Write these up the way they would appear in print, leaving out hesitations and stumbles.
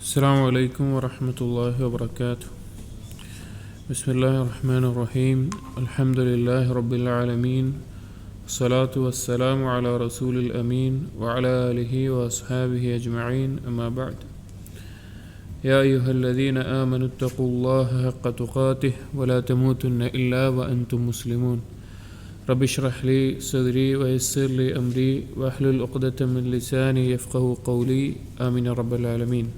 السلام عليكم ورحمة الله وبركاته. بسم الله الرحمن الرحيم. الحمد لله رب العالمين، الصلاة والسلام على رسول الأمين وعلى آله وأصحابه أجمعين، أما بعد. يا أيها الذين آمنوا اتقوا الله حق تقاته ولا تموتن إلا وأنتم مسلمون. رب اشرح لي صدري ويسر لي أمري واحلل عقدة من لساني يفقهوا قولي، آمين يا رب العالمين.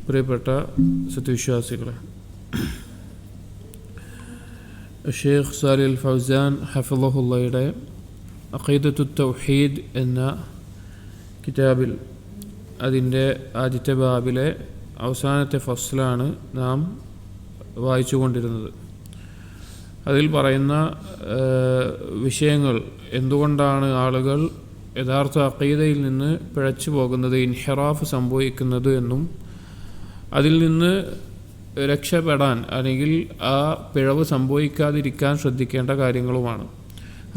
പ്രിയപ്പെട്ട സത്യവിശ്വാസികളെ, ഷെയ്ഖ് സാലിഹ് അൽ ഫൗസാൻ ഹഫിളഹുള്ളയുടെ അഖീദത്തു തൗഹീദ് എന്ന കിതാബിൽ അതിൻ്റെ ആദ്യത്തെ ബാബിലെ അവസാനത്തെ ഫസ്ലാണ് നാം വായിച്ചു കൊണ്ടിരുന്നത്. അതിൽ പറയുന്ന വിഷയങ്ങൾ, എന്തുകൊണ്ടാണ് ആളുകൾ യഥാർത്ഥ അഖീദയിൽ നിന്ന് പിഴച്ചു പോകുന്നത്, ഇൻഹിറാഫ് സംഭവിക്കുന്നത് എന്നും അതിൽ നിന്ന് രക്ഷപ്പെടാൻ അല്ലെങ്കിൽ ആ പിഴവ് സംഭവിക്കാതിരിക്കാൻ ശ്രദ്ധിക്കേണ്ട കാര്യങ്ങളുമാണ്.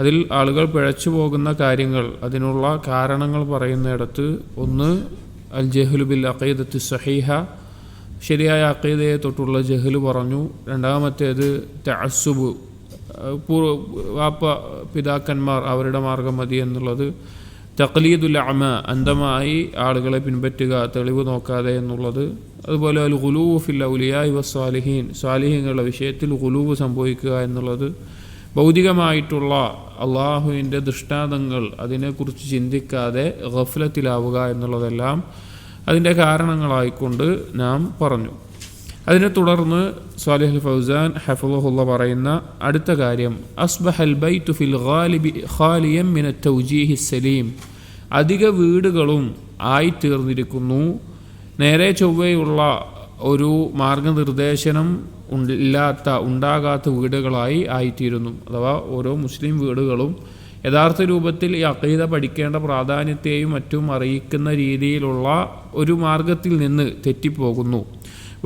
അതിൽ ആളുകൾ പിഴച്ചു പോകുന്ന കാര്യങ്ങൾ, അതിനുള്ള കാരണങ്ങൾ പറയുന്നിടത്ത് ഒന്ന് അൽ ജഹ്ലു ബിൽ അഖീദത്തി സഹീഹ, ശരിയായ അഖീദയെ തൊട്ടുള്ള ജഹ്ല് പറഞ്ഞു. രണ്ടാമത്തേത് തഅസ്സുബ്, വാപ്പ പിതാക്കന്മാർ അവരുടെ മാർഗം മതി എന്നുള്ളത്. തഖ്ലീദുൽ അഅമ, അന്ധമായി ആളുകളെ പിൻപറ്റുക, തെളിവ് നോക്കാതെ എന്നുള്ളത്. അതുപോലെ അൽ ഗുലൂവ് ഫിൽ ഔലിയാഇ വസ്സാലിഹീൻ, സ്വാലിഹീങ്ങളുടെ വിഷയത്തിൽ ഗുലൂവ് സംഭവിക്കുക എന്നുള്ളത്. ഭൗതികമായിട്ടുള്ള അള്ളാഹുവിൻ്റെ ദൃഷ്ടാന്തങ്ങൾ, അതിനെക്കുറിച്ച് ചിന്തിക്കാതെ ഗഫ്ലത്തിലാവുക എന്നുള്ളതെല്ലാം അതിൻ്റെ കാരണങ്ങളായിക്കൊണ്ട് നാം പറഞ്ഞു. അതിനെ തുടർന്ന് സാലിഹ് അൽ ഫൗസാൻ ഹഫിളഹുള്ള പറയുന്ന അടുത്ത കാര്യം, അസ്ബഹൽ ബൈതു ഫിൽ ഗാലിബി ഖാലിയൻ മിന തൗജീഹി സലീം, അധിക വീടുകളും ആയിത്തീർന്നിരിക്കുന്നു നേരെ ചൊവ്വയുള്ള ഒരു മാർഗനിർദ്ദേശനം ഉണ്ടാകാത്ത വീടുകളായി ആയിത്തീരുന്നു. അഥവാ ഓരോ മുസ്ലിം വീടുകളും യഥാർത്ഥ രൂപത്തിൽ ഈ അഖീദ പഠിക്കേണ്ട പ്രാധാന്യത്തെയും മറ്റും അറിയിക്കുന്ന രീതിയിലുള്ള ഒരു മാർഗത്തിൽ നിന്ന് തെറ്റിപ്പോകുന്നു.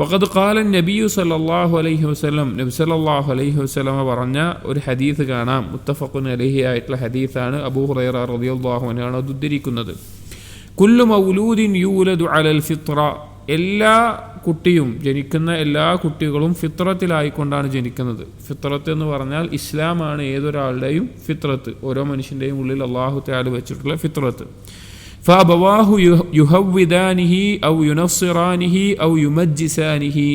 വഖദ് ഖാല നബിയു സല്ലല്ലാഹു അലൈഹി വസല്ലം, നബി സല്ലല്ലാഹു അലൈഹി വസല്ലം പറഞ്ഞ ഒരു ഹദീസ് കാണാം. മുത്തഫഖുൻ അലൈഹി ആയിട്ടുള്ള ഹദീസാണ്. അബൂ ഹുറൈറ റളിയല്ലാഹു അൻഹു ആണ് അത് ഉദ്ധരിക്കുന്നത്. കുല്ലു മൗലൂദിൻ യൂലദു അലൽ ഫിത്ര, എല്ലാ കുട്ടിയും, ജനിക്കുന്ന എല്ലാ കുട്ടികളും ഫിത്രത്തിലായിക്കൊണ്ടാണ് ജനിക്കുന്നത്. ഫിത്രത്ത് എന്ന് പറഞ്ഞാൽ ഇസ്ലാമാണ് ഏതൊരാളുടെയും ഫിത്രത്ത്, ഓരോ മനുഷ്യൻ്റെയും ഉള്ളിൽ അല്ലാഹു തആല വെച്ചിട്ടുള്ള ഫിത്രത്ത്. ഫഅബവാഹു യുഹവ്വിദാനിഹി ഔ യുനസ്സിറാനിഹി ഔ യുമജ്ജിസാനിഹി,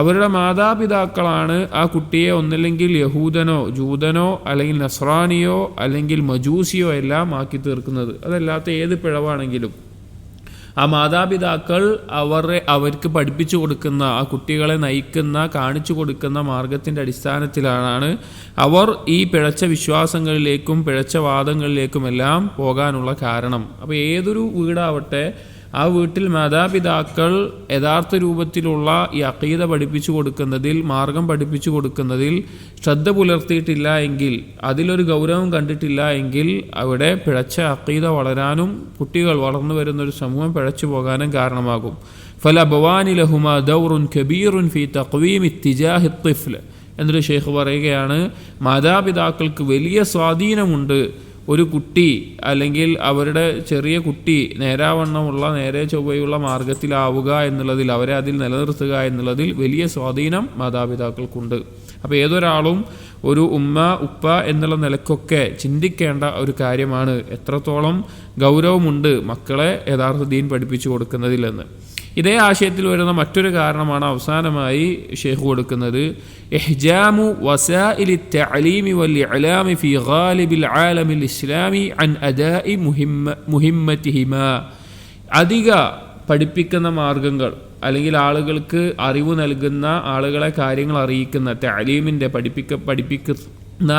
അവരുടെ മാതാപിതാക്കളാണ് ആ കുട്ടിയെ ഒന്നല്ലെങ്കിൽ യഹൂദനോ ജൂതനോ അല്ലെങ്കിൽ നസ്രാനിയോ അല്ലെങ്കിൽ മജൂസിയോ എല്ലാം ആക്കി തീർക്കുന്നത്. അതല്ലാത്ത ഏത് പിഴവാണെങ്കിലും ആ മാതാപിതാക്കൾ അവർക്ക് പഠിപ്പിച്ചു കൊടുക്കുന്ന, ആ കുട്ടികളെ നയിക്കുന്ന, കാണിച്ചു കൊടുക്കുന്ന മാർഗത്തിൻ്റെ അടിസ്ഥാനത്തിലാണ് അവർ ഈ പിഴച്ച വിശ്വാസങ്ങളിലേക്കും പിഴച്ച വാദങ്ങളിലേക്കുമെല്ലാം പോകാനുള്ള കാരണം. അപ്പോൾ ഏതൊരു വീടാവട്ടെ, ആ വീട്ടിൽ മാതാപിതാക്കൾ യഥാർത്ഥ രൂപത്തിലുള്ള ഈ അഖീദ പഠിപ്പിച്ചു കൊടുക്കുന്നതിൽ, മാർഗം പഠിപ്പിച്ചു കൊടുക്കുന്നതിൽ ശ്രദ്ധ പുലർത്തിയിട്ടില്ല എങ്കിൽ, അതിലൊരു ഗൗരവം കണ്ടിട്ടില്ല എങ്കിൽ അവിടെ പിഴച്ച അഖീദ വളരാനും കുട്ടികൾ വളർന്നു വരുന്നൊരു സമൂഹം പിഴച്ചു പോകാനും കാരണമാകും. ഫലബവാനി ലഹുമാ ദൗറുൻ കബീറുൻ ഫീ തഖ്വീമി ഇത്തിജാഹി ത്ത്ഫ്ൽ എന്നൊരു ഷെയ്ഖ് പറയുകയാണ്, മാതാപിതാക്കൾക്ക് വലിയ സ്വാധീനമുണ്ട് ഒരു കുട്ടി അല്ലെങ്കിൽ അവരുടെ ചെറിയ കുട്ടി നേരാവണ്ണമുള്ള നേരെ ചൊവ്വയുള്ള മാർഗത്തിലാവുക എന്നുള്ളതിൽ, അവരെ അതിൽ നിലനിർത്തുക എന്നുള്ളതിൽ വലിയ സ്വാധീനം മാതാപിതാക്കൾക്കുണ്ട്. അപ്പോൾ ഏതൊരാളും ഒരു ഉമ്മ ഉപ്പ എന്നുള്ള നിലക്കൊക്കെ ചിന്തിക്കേണ്ട ഒരു കാര്യമാണ് എത്രത്തോളം ഗൗരവമുണ്ട് മക്കളെ യഥാർത്ഥ ദീൻ പഠിപ്പിച്ചു കൊടുക്കുന്നതിലെന്ന്. ഇതേ ആശയത്തിൽ വരുന്ന മറ്റൊരു കാരണമാണ് അവസാനമായി ഷെയ്ഖ് കൊടുക്കുന്നത്, ഇഹ്ജാമു വസാഇലി തഅലീമി വൽ ഇഅലാമി ഫീ ഗാലിബിൽ ആലമിൽ ഇസ്ലാമി അൻ അദാഇ മുഹിമ്മതിഹിമാ, അധിക പഠിപ്പിക്കുന്ന മാർഗങ്ങൾ അല്ലെങ്കിൽ ആളുകൾക്ക് അറിവ് നൽകുന്ന, ആളുകളെ കാര്യങ്ങൾ അറിയിക്കുന്ന, തഅലീമിൻ്റെ പഠിപ്പിക്കുന്ന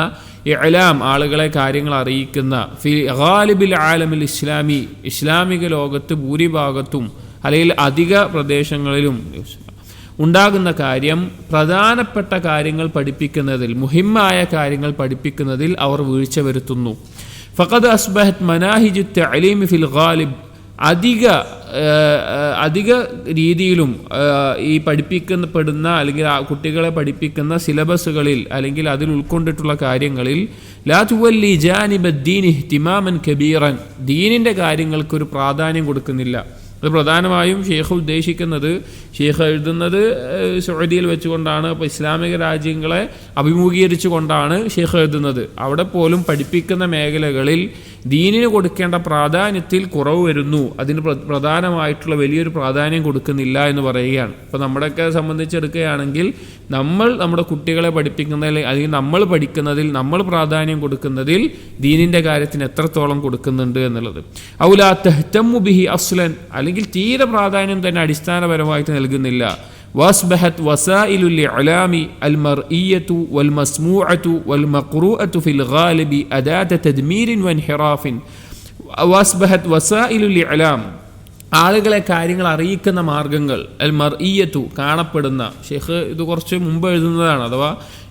ഇഅലാം, ആളുകളെ കാര്യങ്ങൾ അറിയിക്കുന്ന ഫീ ഗാലിബിൽ ആലമിൽ ഇസ്ലാമി, ഇസ്ലാമിക ലോകത്ത് ഭൂരിഭാഗത്തും അല്ലെങ്കിൽ അധിക പ്രദേശങ്ങളിലും ഉണ്ടാകുന്ന കാര്യം, പ്രധാനപ്പെട്ട കാര്യങ്ങൾ പഠിപ്പിക്കുന്നതിൽ, മുഹിമ്മായ കാര്യങ്ങൾ പഠിപ്പിക്കുന്നതിൽ അവർ വീഴ്ച വരുത്തുന്നു. ഫഖദ് അസ്ബഹത് മനാഹിജു തഅലീം ഫിൽ ഗാലിബ്, അധിക രീതിയിലും ഈ പഠിപ്പിക്കപ്പെടുന്ന അല്ലെങ്കിൽ കുട്ടികളെ പഠിപ്പിക്കുന്ന സിലബസുകളിൽ അല്ലെങ്കിൽ അതിൽ ഉൾക്കൊണ്ടിട്ടുള്ള കാര്യങ്ങളിൽ ലാ തുവല്ലി ജാനിബ ദീനി ഇഹ്തിമാമൻ കബീറൻ, ദീനിൻ്റെ കാര്യങ്ങൾക്കൊരു പ്രാധാന്യം കൊടുക്കുന്നില്ല. അത് പ്രധാനമായും ഷെയ്ഖ് ഉദ്ദേശിക്കുന്നത്, ഷെയ്ഖ് എഴുതുന്നത് സൗദിയിൽ വെച്ചുകൊണ്ടാണ്. അപ്പോൾ ഇസ്ലാമിക രാജ്യങ്ങളെ അഭിമുഖീകരിച്ചു കൊണ്ടാണ് ഷെയ്ഖ് എഴുതുന്നത്. അവിടെ പോലും പഠിപ്പിക്കുന്ന മേഖലകളിൽ ദീനിന് കൊടുക്കേണ്ട പ്രാധാന്യത്തിൽ കുറവ് വരുന്നു, അതിന് പ്രധാനമായിട്ടുള്ള വലിയൊരു പ്രാധാന്യം കൊടുക്കുന്നില്ല എന്ന് പറയുകയാണ്. ഇപ്പോൾ നമ്മുടെയൊക്കെ സംബന്ധിച്ചെടുക്കുകയാണെങ്കിൽ നമ്മുടെ കുട്ടികളെ പഠിപ്പിക്കുന്നതിൽ അല്ലെങ്കിൽ നമ്മൾ പഠിക്കുന്നതിൽ നമ്മൾ പ്രാധാന്യം കൊടുക്കുന്നതിൽ ദീനിൻ്റെ കാര്യത്തിന് എത്രത്തോളം കൊടുക്കുന്നുണ്ട് എന്നുള്ളത്. ഔലാ തഹ്തമ്മു ബിഹി അസ്ലൻ, അല്ലെങ്കിൽ തീരെ പ്രാധാന്യം തന്നെ അടിസ്ഥാനപരമായിട്ട് നൽകുന്നില്ല. വസ്ബഹത് വസായിലുൽ ഇഅലാമി അൽ മർഇയ്യതു വൽ മസ്മൂഅതു വൽ മഖ്റൂഅതു ഫിൽ ഗാലിബി അദാത തദ്മീരിൻ വൻഹിറാഫിൻ. വസ്ബഹത് വസായിലുൽ ഇഅലാം, ആളുകളെ കാര്യങ്ങൾ അറിയിക്കുന്ന മാർഗങ്ങൾ, അൽ മർഇയ്യതു കാണപ്പെടുന്ന. ഷെയ്ഖ് ഇത് കുറച്ച് മുമ്പ് എഴുതുന്നതാണ്. അഥവാ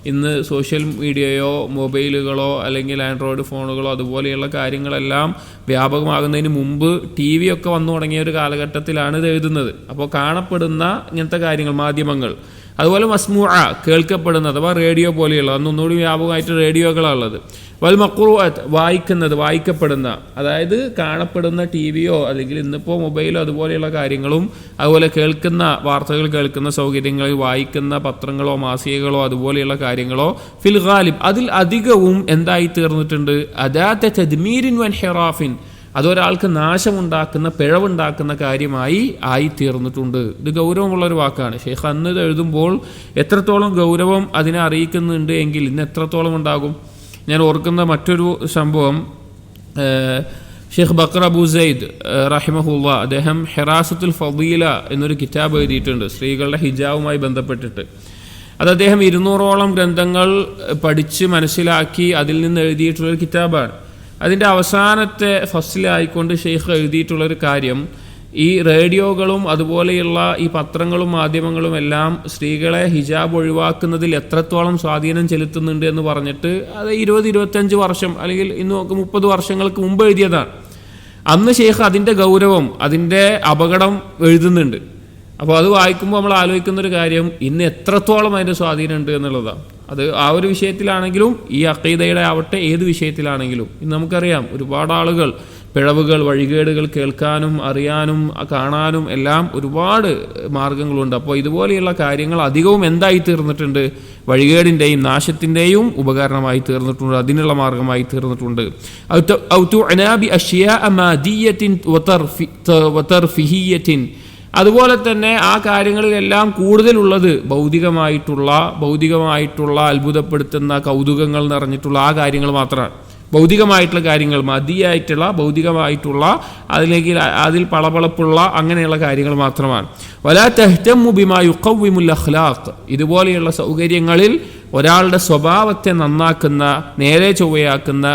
ഇന്ന് സോഷ്യൽ മീഡിയയോ മൊബൈലുകളോ അല്ലെങ്കിൽ ആൻഡ്രോയിഡ് ഫോണുകളോ അതുപോലെയുള്ള കാര്യങ്ങളെല്ലാം വ്യാപകമാകുന്നതിന് മുമ്പ് TV ഒക്കെ വന്നു തുടങ്ങിയ ഒരു കാലഘട്ടത്തിലാണ് ഇത് എഴുതുന്നത്. അപ്പോൾ കാണപ്പെടുന്ന ഇങ്ങനത്തെ കാര്യങ്ങൾ, മാധ്യമങ്ങൾ, അതുപോലെ മസ്മൂഅ കേൾക്കപ്പെടുന്ന അഥവാ റേഡിയോ പോലെയുള്ള, അന്നൊന്നുകൂടി വ്യാപകമായിട്ട് റേഡിയോകളാണുള്ളത്. വൽ മഖ്റൂഅത്ത് വായിക്കുന്നത്, വായിക്കപ്പെടുന്ന, അതായത് കാണപ്പെടുന്ന TVയോ അല്ലെങ്കിൽ ഇന്നിപ്പോൾ മൊബൈലോ അതുപോലെയുള്ള കാര്യങ്ങളും, അതുപോലെ കേൾക്കുന്ന വാർത്തകൾ കേൾക്കുന്ന സൗകര്യങ്ങളിൽ വായിക്കുന്ന പത്രങ്ങളോ മാസികകളോ അതുപോലെയുള്ള കാര്യങ്ങളോ ഫിൽ ഗാലിബ് അതിൽ അധികവും എന്തായി തീർന്നിട്ടുണ്ട്? അദാത തദ്മീരിൻ വൻഹിറാഫിൻ, അതൊരാൾക്ക് നാശമുണ്ടാക്കുന്ന പിഴവുണ്ടാക്കുന്ന കാര്യമായി ആയിത്തീർന്നിട്ടുണ്ട്. ഇത് ഗൗരവമുള്ളൊരു വാക്കാണ്. ഷെയ്ഖ് അന്ന് ഇത് എഴുതുമ്പോൾ എത്രത്തോളം ഗൗരവം അതിനെ അറിയിക്കുന്നുണ്ട് എങ്കിൽ ഇന്ന് എത്രത്തോളം ഉണ്ടാകും. ഞാൻ ഓർക്കുന്ന മറ്റൊരു സംഭവം, ഷെയ്ഖ് ബക്കർ അബൂ സയ്യിദ് റഹിമഹുള്ള, അദ്ദേഹം ഹിറാസത്തുൽ ഫളീല എന്നൊരു കിതാബ് എഴുതിയിട്ടുണ്ട് സ്ത്രീകളുടെ ഹിജാബുമായി ബന്ധപ്പെട്ടിട്ട്. അത് അദ്ദേഹം 200ഓളം ഗ്രന്ഥങ്ങൾ പഠിച്ച് മനസ്സിലാക്കി അതിൽ നിന്ന് എഴുതിയിട്ടുള്ളൊരു കിതാബാണ്. അതിൻ്റെ അവസാനത്തെ ഫസ്ലിലായിക്കൊണ്ട് ഷെയ്ഖ് എഴുതിയിട്ടുള്ളൊരു കാര്യം, ഈ റേഡിയോകളും അതുപോലെയുള്ള ഈ പത്രങ്ങളും മാധ്യമങ്ങളും എല്ലാം സ്ത്രീകളെ ഹിജാബ് ഒഴിവാക്കുന്നതിൽ എത്രത്തോളം സ്വാധീനം ചെലുത്തുന്നുണ്ട് എന്ന് പറഞ്ഞിട്ട് അത് 20-25 വർഷം അല്ലെങ്കിൽ ഇന്ന് 30 വർഷങ്ങൾക്ക് മുമ്പ് എഴുതിയതാണ്. അന്ന് ഷെയ്ഖ് അതിൻ്റെ ഗൗരവം, അതിൻ്റെ അപകടം എഴുതുന്നുണ്ട്. അപ്പോൾ അത് വായിക്കുമ്പോൾ നമ്മൾ ആലോചിക്കുന്നൊരു കാര്യം, ഇന്ന് എത്രത്തോളം അതിൻ്റെ സ്വാധീനം ഉണ്ട് എന്നുള്ളതാണ്. അത് ആ ഒരു വിഷയത്തിലാണെങ്കിലും ഈ അഖീദയുടെ ആവട്ടെ ഏത് വിഷയത്തിലാണെങ്കിലും ഇന്ന് നമുക്കറിയാം ഒരുപാട് ആളുകൾ പിഴവുകൾ, വഴികേടുകൾ കേൾക്കാനും അറിയാനും കാണാനും എല്ലാം ഒരുപാട് മാർഗങ്ങളുണ്ട്. അപ്പോൾ ഇതുപോലെയുള്ള കാര്യങ്ങൾ അധികവും എന്തായി തീർന്നിട്ടുണ്ട്? വഴികേടിൻ്റെയും നാശത്തിൻ്റെയും ഉപകരണമായി തീർന്നിട്ടുണ്ട്, അതിനുള്ള മാർഗമായി തീർന്നിട്ടുണ്ട്. അതുപോലെ തന്നെ ആ കാര്യങ്ങളിലെല്ലാം കൂടുതലുള്ളത് ഭൗതികമായിട്ടുള്ള അത്ഭുതപ്പെടുത്തുന്ന കൗതുകങ്ങൾ നിറഞ്ഞിട്ടുള്ള ആ കാര്യങ്ങൾ മാത്രമാണ്. ഭൗതികമായിട്ടുള്ള കാര്യങ്ങൾ, മതിയായിട്ടുള്ള ഭൗതികമായിട്ടുള്ള അതിലേക്ക് അതിൽ പളപളപ്പുള്ള അങ്ങനെയുള്ള കാര്യങ്ങൾ മാത്രമാണ്. വലാ തഹ്തമ്മു ബിമാ യുഖവ്വിമുൽ അഖ്ലാഖ്, ഇതുപോലെയുള്ള സൗകര്യങ്ങളിൽ ഒരാളുടെ സ്വഭാവത്തെ നന്നാക്കുന്ന, നേരെ ചൊവ്വയാക്കുന്ന,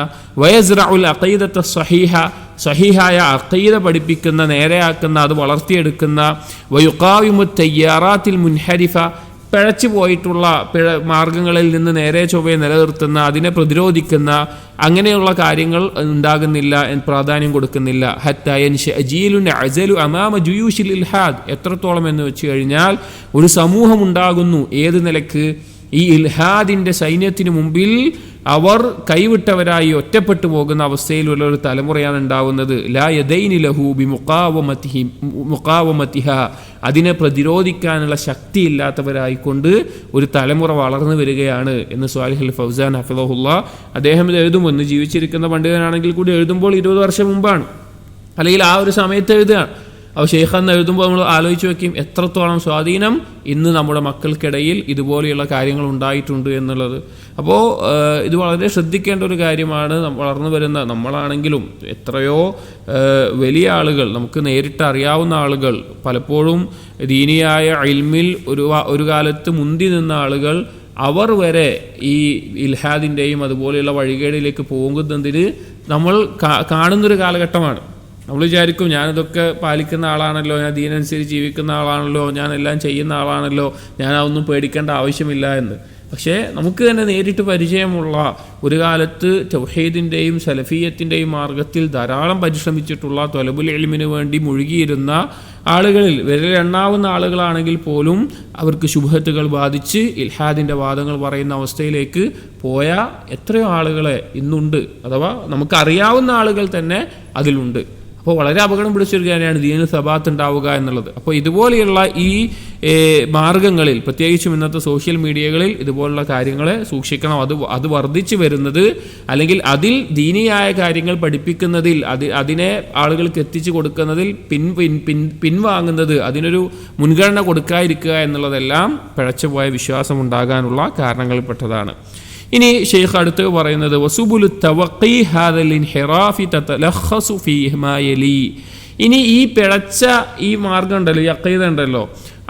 വയസ്റഉൽ അഖീദത സ്വഹീഹ, സഹീഹായ അഖീദ പഠിപ്പിക്കുന്ന, നേരെയാക്കുന്ന, അത് വളർത്തിയെടുക്കുന്ന, വയുഖാവിമു തയ്യാറാത്തിൽ മുൻഹരിഫ, പിഴച്ചു പോയിട്ടുള്ള മാർഗങ്ങളിൽ നിന്ന് നേരെ ചൊവ്വയെ നിലനിർത്തുന്ന, അതിനെ പ്രതിരോധിക്കുന്ന അങ്ങനെയുള്ള കാര്യങ്ങൾ ഉണ്ടാകുന്നില്ല, പ്രാധാന്യം കൊടുക്കുന്നില്ല. ഹത്താ യൻശഅജീലുൻ അസലു അമാമ ജുയൂഷിൽ ഇൽഹാദ്, എത്രത്തോളം എന്ന് വെച്ച് കഴിഞ്ഞാൽ ഒരു സമൂഹം ഉണ്ടാകുന്നു. ഏത് നിലക്ക്? ഈ ഇൽഹാദിൻ്റെ സൈന്യത്തിന് മുമ്പിൽ അവർ കൈവിട്ടവരായി ഒറ്റപ്പെട്ടു പോകുന്ന അവസ്ഥയിലുള്ള ഒരു തലമുറയാണ് ഉണ്ടാവുന്നത്. ലാ യദൈനി ലഹു ബി മുഖാവമതിഹ, അതിനെ പ്രതിരോധിക്കാനുള്ള ശക്തിയില്ലാത്തവരായിക്കൊണ്ട് ഒരു തലമുറ വളർന്നു വരികയാണ് എന്ന് സ്വാലിഹ് അൽ ഫൗസാൻ ഹഫിളഹുല്ല അദ്ദേഹം ഇത് എഴുതുമെന്ന്, ജീവിച്ചിരിക്കുന്ന പണ്ഡിതനാണെങ്കിൽ കൂടി എഴുതുമ്പോൾ 20 വർഷം മുമ്പാണ്, അല്ലെങ്കിൽ ആ ഒരു സമയത്ത് എഴുതുകയാണ്. അപ്പോൾ ഷെയ്ഖ് എന്ന് എഴുതുമ്പോൾ നമ്മൾ ആലോചിച്ച് വയ്ക്കും എത്രത്തോളം സ്വാധീനം ഇന്ന് നമ്മുടെ മക്കൾക്കിടയിൽ ഇതുപോലെയുള്ള കാര്യങ്ങൾ ഉണ്ടായിട്ടുണ്ട് എന്നുള്ളത്. അപ്പോൾ ഇത് വളരെ ശ്രദ്ധിക്കേണ്ട ഒരു കാര്യമാണ്. വളർന്നു വരുന്ന നമ്മളാണെങ്കിലും എത്രയോ വലിയ ആളുകൾ, നമുക്ക് നേരിട്ട് അറിയാവുന്ന ആളുകൾ, പലപ്പോഴും ദീനിയായ ഇൽമിൽ ഒരു കാലത്ത് മുന്തി നിന്ന ആളുകൾ, അവർ വരെ ഈ ഇൽഹാദിൻ്റെയും അതുപോലെയുള്ള വഴികേടിലേക്ക് പോകുന്നതിന് നമ്മൾ കാണുന്നൊരു കാലഘട്ടമാണ്. നമ്മൾ വിചാരിക്കും ഞാനിതൊക്കെ പാലിക്കുന്ന ആളാണല്ലോ, ഞാൻ ദീനനുസരിച്ച് ജീവിക്കുന്ന ആളാണല്ലോ, ഞാൻ എല്ലാം ചെയ്യുന്ന ആളാണല്ലോ, ഞാൻ അതൊന്നും പേടിക്കേണ്ട ആവശ്യമില്ല എന്ന്. പക്ഷേ നമുക്ക് തന്നെ നേരിട്ട് പരിചയമുള്ള, ഒരു കാലത്ത് തൗഹീദിൻ്റെയും സലഫിയത്തിൻ്റെയും മാർഗത്തിൽ ധാരാളം പരിശ്രമിച്ചിട്ടുള്ള, ത്വലബുൽ ഇൽമിന് വേണ്ടി മുഴുകിയിരുന്ന ആളുകളിൽ വിരലെണ്ണാവുന്ന ആളുകളാണെങ്കിൽ പോലും അവർക്ക് ശുബ്ഹത്തുകൾ ബാധിച്ച് ഇൽഹാദിൻ്റെ വാദങ്ങൾ പറയുന്ന അവസ്ഥയിലേക്ക് പോയ എത്രയോ ആളുകളെ ഇന്നുണ്ട്. അഥവാ നമുക്കറിയാവുന്ന ആളുകൾ തന്നെ അതിലുണ്ട്. അപ്പോൾ വളരെ അപകടം പിടിച്ചൊരു കാര്യമാണ് ദീനിൽ സബാത്ത് ഉണ്ടാവുക എന്നുള്ളത്. അപ്പോൾ ഇതുപോലെയുള്ള ഈ മാർഗങ്ങളിൽ, പ്രത്യേകിച്ചും ഇന്നത്തെ സോഷ്യൽ മീഡിയകളിൽ ഇതുപോലുള്ള കാര്യങ്ങളെ സൂക്ഷിക്കണം. അത് വർദ്ധിച്ചു വരുന്നത്, അല്ലെങ്കിൽ അതിൽ ദീനിയായ കാര്യങ്ങൾ പഠിപ്പിക്കുന്നതിൽ, അതിനെ ആളുകൾക്ക് എത്തിച്ചു കൊടുക്കുന്നതിൽ പിൻവാങ്ങുന്നത്, അതിനൊരു മുൻഗണന കൊടുക്കാതിരിക്കുക എന്നുള്ളതെല്ലാം പിഴച്ചുപോയ വിശ്വാസം ഉണ്ടാകാനുള്ള കാരണങ്ങളിൽപ്പെട്ടതാണ്. ഇനി ഷെയ്ഖ് അടുത്ത് പറയുന്നത് വസുബുലു തവഖി ഹാദൽ ഇൻഹിറാഫി തതലഖസു ഫീഹി മാ യലി. ഇനി ഈ പിഴച്ച ഈ മാർഗം ഉണ്ടല്ലോ, ഈ അഖീദ ഉണ്ടല്ലോ,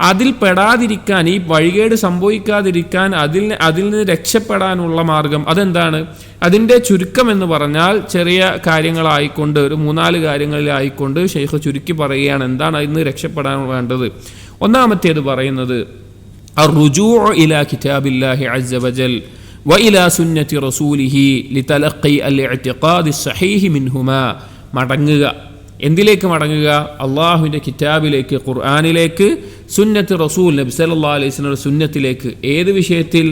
അതിൽ പെടാതിരിക്കാൻ, ഈ വഴികേട് സംഭവിക്കാതിരിക്കാൻ, അതിൽ നിന്ന് രക്ഷപ്പെടാനുള്ള മാർഗം അതെന്താണ്? അതിൻ്റെ ചുരുക്കം എന്ന് പറഞ്ഞാൽ ചെറിയ കാര്യങ്ങളായിക്കൊണ്ട്, ഒരു 3-4 കാര്യങ്ങളിലായിക്കൊണ്ട് ഷെയ്ഖ് ചുരുക്കി പറയുകയാണ് എന്താണ് അതിൽ നിന്ന് രക്ഷപ്പെടാൻ വേണ്ടത്. ഒന്നാമത്തേത് പറയുന്നത് അർറുജൂഉ ഇലാ കിതാബില്ലാഹി അസ്സ വജൽ വഇലാ സുന്നത്തി റസൂലിഹി ലിതലഖി അൽ-ഇഅ്തിഖാദി സ്വഹീഹി മിൻഹുമാ. മടങ്ങുക. എന്തിലേക്ക് മടങ്ങുക? അള്ളാഹുവിൻ്റെ കിതാബിലേക്ക്, ഖുർആനിലേക്ക്, സുന്നത്ത് റസൂൽ നബി സല്ലല്ലാഹു അലൈഹി വസല്ലം സുന്നത്തിലേക്ക്. ഏത് വിഷയത്തിൽ?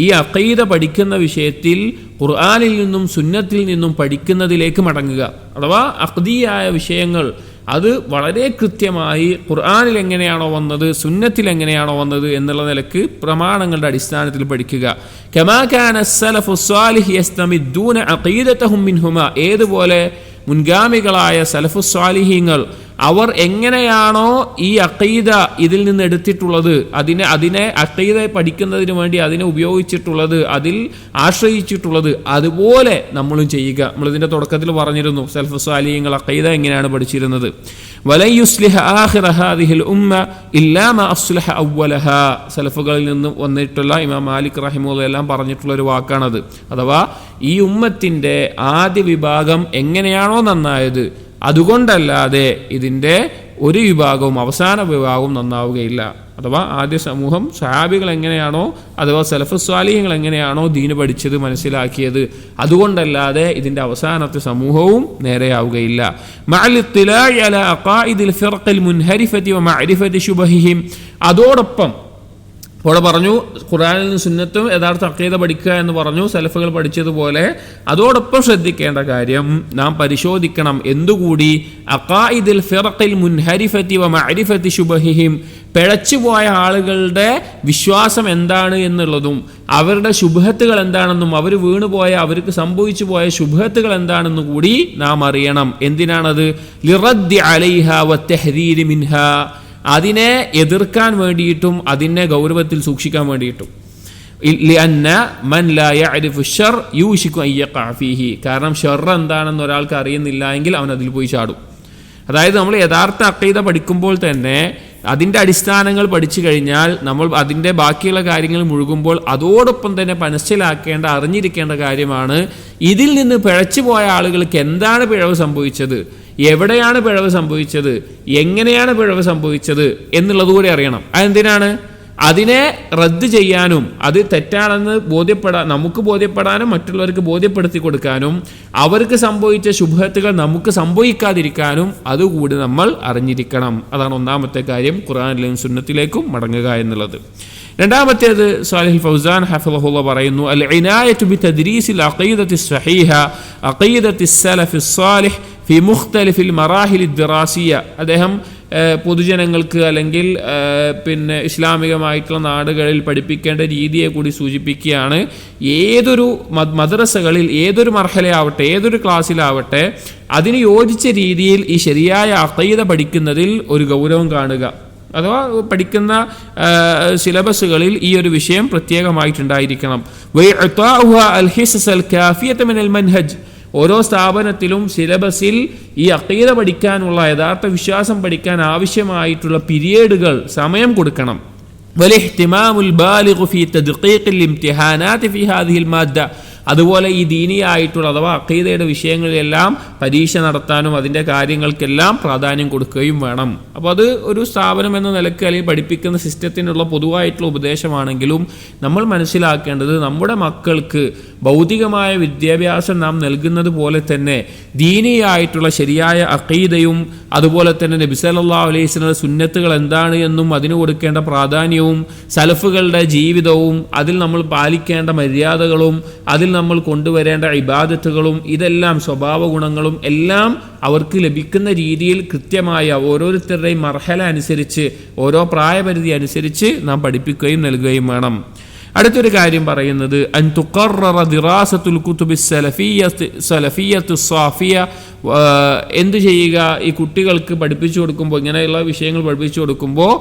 ഈ അഖീദ പഠിക്കുന്ന വിഷയത്തിൽ ഖുർആനിൽ നിന്നും സുന്നത്തിൽ നിന്നും പഠിക്കുന്നതിലേക്ക് മടങ്ങുക. അഥവാ അഖ്ദിയായ വിഷയങ്ങൾ അത് വളരെ കൃത്യമായി ഖുർആനിൽ എങ്ങനെയാണോ വന്നത്, സുന്നത്തിൽ എങ്ങനെയാണോ വന്നത് എന്നുള്ള നിലക്ക് പ്രമാണങ്ങളുടെ അടിസ്ഥാനത്തിൽ പഠിക്കുക. കമാ കാന അസ്സലഫു സ്വാലിഹ് യസ്തമിദ്ദൂന അഖീദതഹും മിൻഹുമാ. ഏതുപോലെ മുൻഗാമികളായ സലഫു സ്വാലിഹീങ്ങൾ അവർ എങ്ങനെയാണോ ഈ അഖീദ ഇതിൽ നിന്ന് എടുത്തിട്ടുള്ളത്, അതിനെ അഖീദ പഠിക്കുന്നതിന് വേണ്ടി അതിനെ ഉപയോഗിച്ചിട്ടുള്ളത്, അതിൽ ആശ്രയിച്ചിട്ടുള്ളത്, അതുപോലെ നമ്മളും ചെയ്യുക. നമ്മളിതിൻ്റെ തുടക്കത്തിൽ പറഞ്ഞിരുന്നു സലഫു സ്വാലിഹീങ്ങൾ അഖീദ എങ്ങനെയാണ് പഠിച്ചിരുന്നത്. വലൻ യുസ്ലിഹ ആഖിറ ഹാദിഹിൽ ഉമ്മ ഇല്ലാ മാ അസ്ലഹ അവ്വലഹാ. സലഫുകളിൽ നിന്ന് വന്നിട്ടുള്ള ഇമാം മാലിക് റഹിമഹുല്ലാഹ് എല്ലാം പറഞ്ഞിട്ടുള്ള ഒരു വാക്കാണത്. അഥവാ ഈ ഉമ്മത്തിൻ്റെ ആദ്യ വിഭാഗം എങ്ങനെയാണോ നന്നായത്, അതുകൊണ്ടല്ലാതെ ഇതിൻ്റെ ഒരു വിഭാഗവും അവസാന വിഭാഗവും നന്നാവുകയില്ല. അഥവാ ആദ്യ സമൂഹം സഹാബികൾ എങ്ങനെയാണോ, അഥവാ സലഫ് സ്വാലിഹ്യങ്ങൾ എങ്ങനെയാണോ ദീന് പഠിച്ചത്, മനസ്സിലാക്കിയത്, അതുകൊണ്ടല്ലാതെ ഇതിൻ്റെ അവസാനത്തെ സമൂഹവും നേരെയാവുകയില്ല. മഅൽ ഇത്തിലാഇ അലാ അഖായിദിൽ ഫിർഖിൽ മുൻഹരിഫതി വ മഅരിഫതി ശുബഹിഹിം. അതോടൊപ്പം ഇവിടെ പറഞ്ഞു ഖുർആനിൽ നിന്ന് സുന്നത്തും യഥാർത്ഥ അഖീദ പഠിക്കുക എന്ന് പറഞ്ഞു, സലഫുകൾ പഠിച്ചതുപോലെ. അതോടൊപ്പം ശ്രദ്ധിക്കേണ്ട കാര്യം, നാം പരിശോധിക്കണം എന്തുകൂടി, അഖായിദിൽ ഫിർഖിൽ മുൻഹരിഫതി വ മഅരിഫതി ശുബഹിഹിം. പിഴച്ചുപോയ ആളുകളുടെ വിശ്വാസം എന്താണ് എന്നുള്ളതും അവരുടെ ശുബ്ഹത്തുകൾ എന്താണെന്നും അവർ വീണുപോയ, അവർക്ക് സംഭവിച്ചു പോയ ശുബ്ഹത്തുകൾ എന്താണെന്നും കൂടി നാം അറിയണം. എന്തിനാണത്? ലിറദ്ദി അലൈഹ വത്തഹ്ദീരി മിൻഹാ. അതിനെ എതിർക്കാൻ വേണ്ടിയിട്ടും അതിനെ ഗൗരവത്തിൽ സൂക്ഷിക്കാൻ വേണ്ടിയിട്ടും. ലിഅന്ന മൻ ലാ യഅരിഫു ശർ യൂശികു അൻ യഖഅ ഫീഹി. കാരണം ഷർ എന്താണെന്ന് ഒരാൾക്ക് അറിയുന്നില്ല എങ്കിൽ അവൻ അതിൽ പോയി ചാടും. അതായത് നമ്മൾ യഥാർത്ഥ അഖീദ പഠിക്കുമ്പോൾ തന്നെ അതിൻ്റെ അടിസ്ഥാനങ്ങൾ പഠിച്ചു കഴിഞ്ഞാൽ നമ്മൾ അതിൻ്റെ ബാക്കിയുള്ള കാര്യങ്ങൾ മുഴുകുമ്പോൾ അതോടൊപ്പം തന്നെ മനസ്സിലാക്കേണ്ട, അറിഞ്ഞിരിക്കേണ്ട കാര്യമാണ് ഇതിൽ നിന്ന് പിഴച്ചു പോയ ആളുകൾക്ക് എന്താണ് പിഴവ് സംഭവിച്ചത്, എവിടെയാണ് പിഴവ് സംഭവിച്ചത്, എങ്ങനെയാണ് പിഴവ് സംഭവിച്ചത് എന്നുള്ളതുകൂടി അറിയണം. അതെന്തിനാണ്? അതിനെ റദ്ദ് ചെയ്യാനും അത് തെറ്റാണെന്ന് നമുക്ക് ബോധ്യപ്പെടാനും മറ്റുള്ളവർക്ക് ബോധ്യപ്പെടുത്തി കൊടുക്കാനും അവർക്ക് സംഭവിച്ച ശുബ്ഹത്തുകൾ നമുക്ക് സംഭവിക്കാതിരിക്കാനും അതുകൂടി നമ്മൾ അറിഞ്ഞിരിക്കണം. അതാണ് ഒന്നാമത്തെ കാര്യം, ഖുർആനിലേക്കും സുന്നത്തിലേക്കും മടങ്ങുക എന്നുള്ളത്. രണ്ടാമത്തേത് സാലിഹ് ഫൗസാൻ ഹഫിളഹുല്ലാഹ് പറയുന്നു, അൽ ഇനായതു ബിതദ്രീസിൽ അഖീദത്തി സ്വഹീഹ അഖീദത്തി സലഫി സ്വാലിഹ് ഫി മുഖ്തലിഫിൽ മറാഹിലി ദിറാസിയ. അദ്ദേഹം പൊതുജനങ്ങൾക്ക് അല്ലെങ്കിൽ ഇസ്ലാമികമായിട്ടുള്ള നാടുകളിൽ പഠിപ്പിക്കേണ്ട രീതിയെ കൂടി സൂചിപ്പിക്കുകയാണ്. ഏതൊരു മദ്രസകളിൽ ഏതൊരു മർഹലയാവട്ടെ, ഏതൊരു ക്ലാസ്സിലാവട്ടെ, അതിന് യോജിച്ച രീതിയിൽ ഈ ശരിയായ അഖീദ പഠിക്കുന്നതിൽ ഒരു ഗൗരവം കാണുക. അഥവാ പഠിക്കുന്ന സിലബസുകളിൽ ഈ ഒരു വിഷയം പ്രത്യേകമായിട്ടുണ്ടായിരിക്കണം. ഓരോ സ്ഥാപനത്തിലും സിലബസിൽ ഈ അഖീദ പഠിക്കാനുള്ള, യഥാർത്ഥ വിശ്വാസം പഠിക്കാൻ ആവശ്യമായിട്ടുള്ള പീരിയഡുകൾ, സമയം കൊടുക്കണം. വലിഹ്തിമാമുൽ ബാലിഗു ഫീ തദ്ഖീഖിൽ ഇംതിഹാനാതി ഫീ ഹാദിഹിൽ മാദ്ദ. അതുപോലെ ഈ ദീനിയായിട്ടുള്ള അഥവാ അഖീദയുടെ വിഷയങ്ങളിലെല്ലാം പരീക്ഷ നടത്താനും അതിൻ്റെ കാര്യങ്ങൾക്കെല്ലാം പ്രാധാന്യം കൊടുക്കുകയും വേണം. അപ്പോൾ അത് ഒരു സ്ഥാപനം എന്ന നിലയ്ക്ക് അല്ലെങ്കിൽ പഠിപ്പിക്കുന്ന സിസ്റ്റത്തിനുള്ള പൊതുവായിട്ടുള്ള ഉപദേശമാണെങ്കിലും നമ്മൾ മനസ്സിലാക്കേണ്ടത് നമ്മുടെ മക്കൾക്ക് ഭൗതികമായ വിദ്യാഭ്യാസം നാം നൽകുന്നത് പോലെ തന്നെ ദീനിയായിട്ടുള്ള ശരിയായ അഖീദയും അതുപോലെ തന്നെ നബി സല്ലല്ലാഹു അലൈഹി വസല്ലം സുന്നത്തുകൾ എന്താണ് എന്നും അതിന് കൊടുക്കേണ്ട പ്രാധാന്യവും സലഫുകളുടെ ജീവിതവും അതിൽ നമ്മൾ പാലിക്കേണ്ട മര്യാദകളും അതിൽ നമ്മൾ കൊണ്ടുവരേണ്ട ഇബാദത്തുകളും ഇതെല്ലാം സ്വഭാവ ഗുണങ്ങളും കാര്യങ്ങളും എല്ലാം അവർക്ക് ലഭിക്കുന്ന രീതിയിൽ കൃത്യമായ ഓരോരുത്തരുടെയും മർഹല അനുസരിച്ച് ഓരോ പ്രായപരിധി അനുസരിച്ച് നാം പഠിപ്പിക്കുകയും നൽകുകയും വേണം. അടുത്തൊരു കാര്യം പറയുന്നത് അൻ തുഖററ ദിറാസത്തുൽ കുതുബിസ് സലഫിയ്യത്തു സ്വാഫിയ. എന്ത് ചെയ്യുക, ഈ കുട്ടികൾക്ക് പഠിപ്പിച്ചു കൊടുക്കുമ്പോൾ, ഇങ്ങനെയുള്ള വിഷയങ്ങൾ പഠിപ്പിച്ചു കൊടുക്കുമ്പോൾ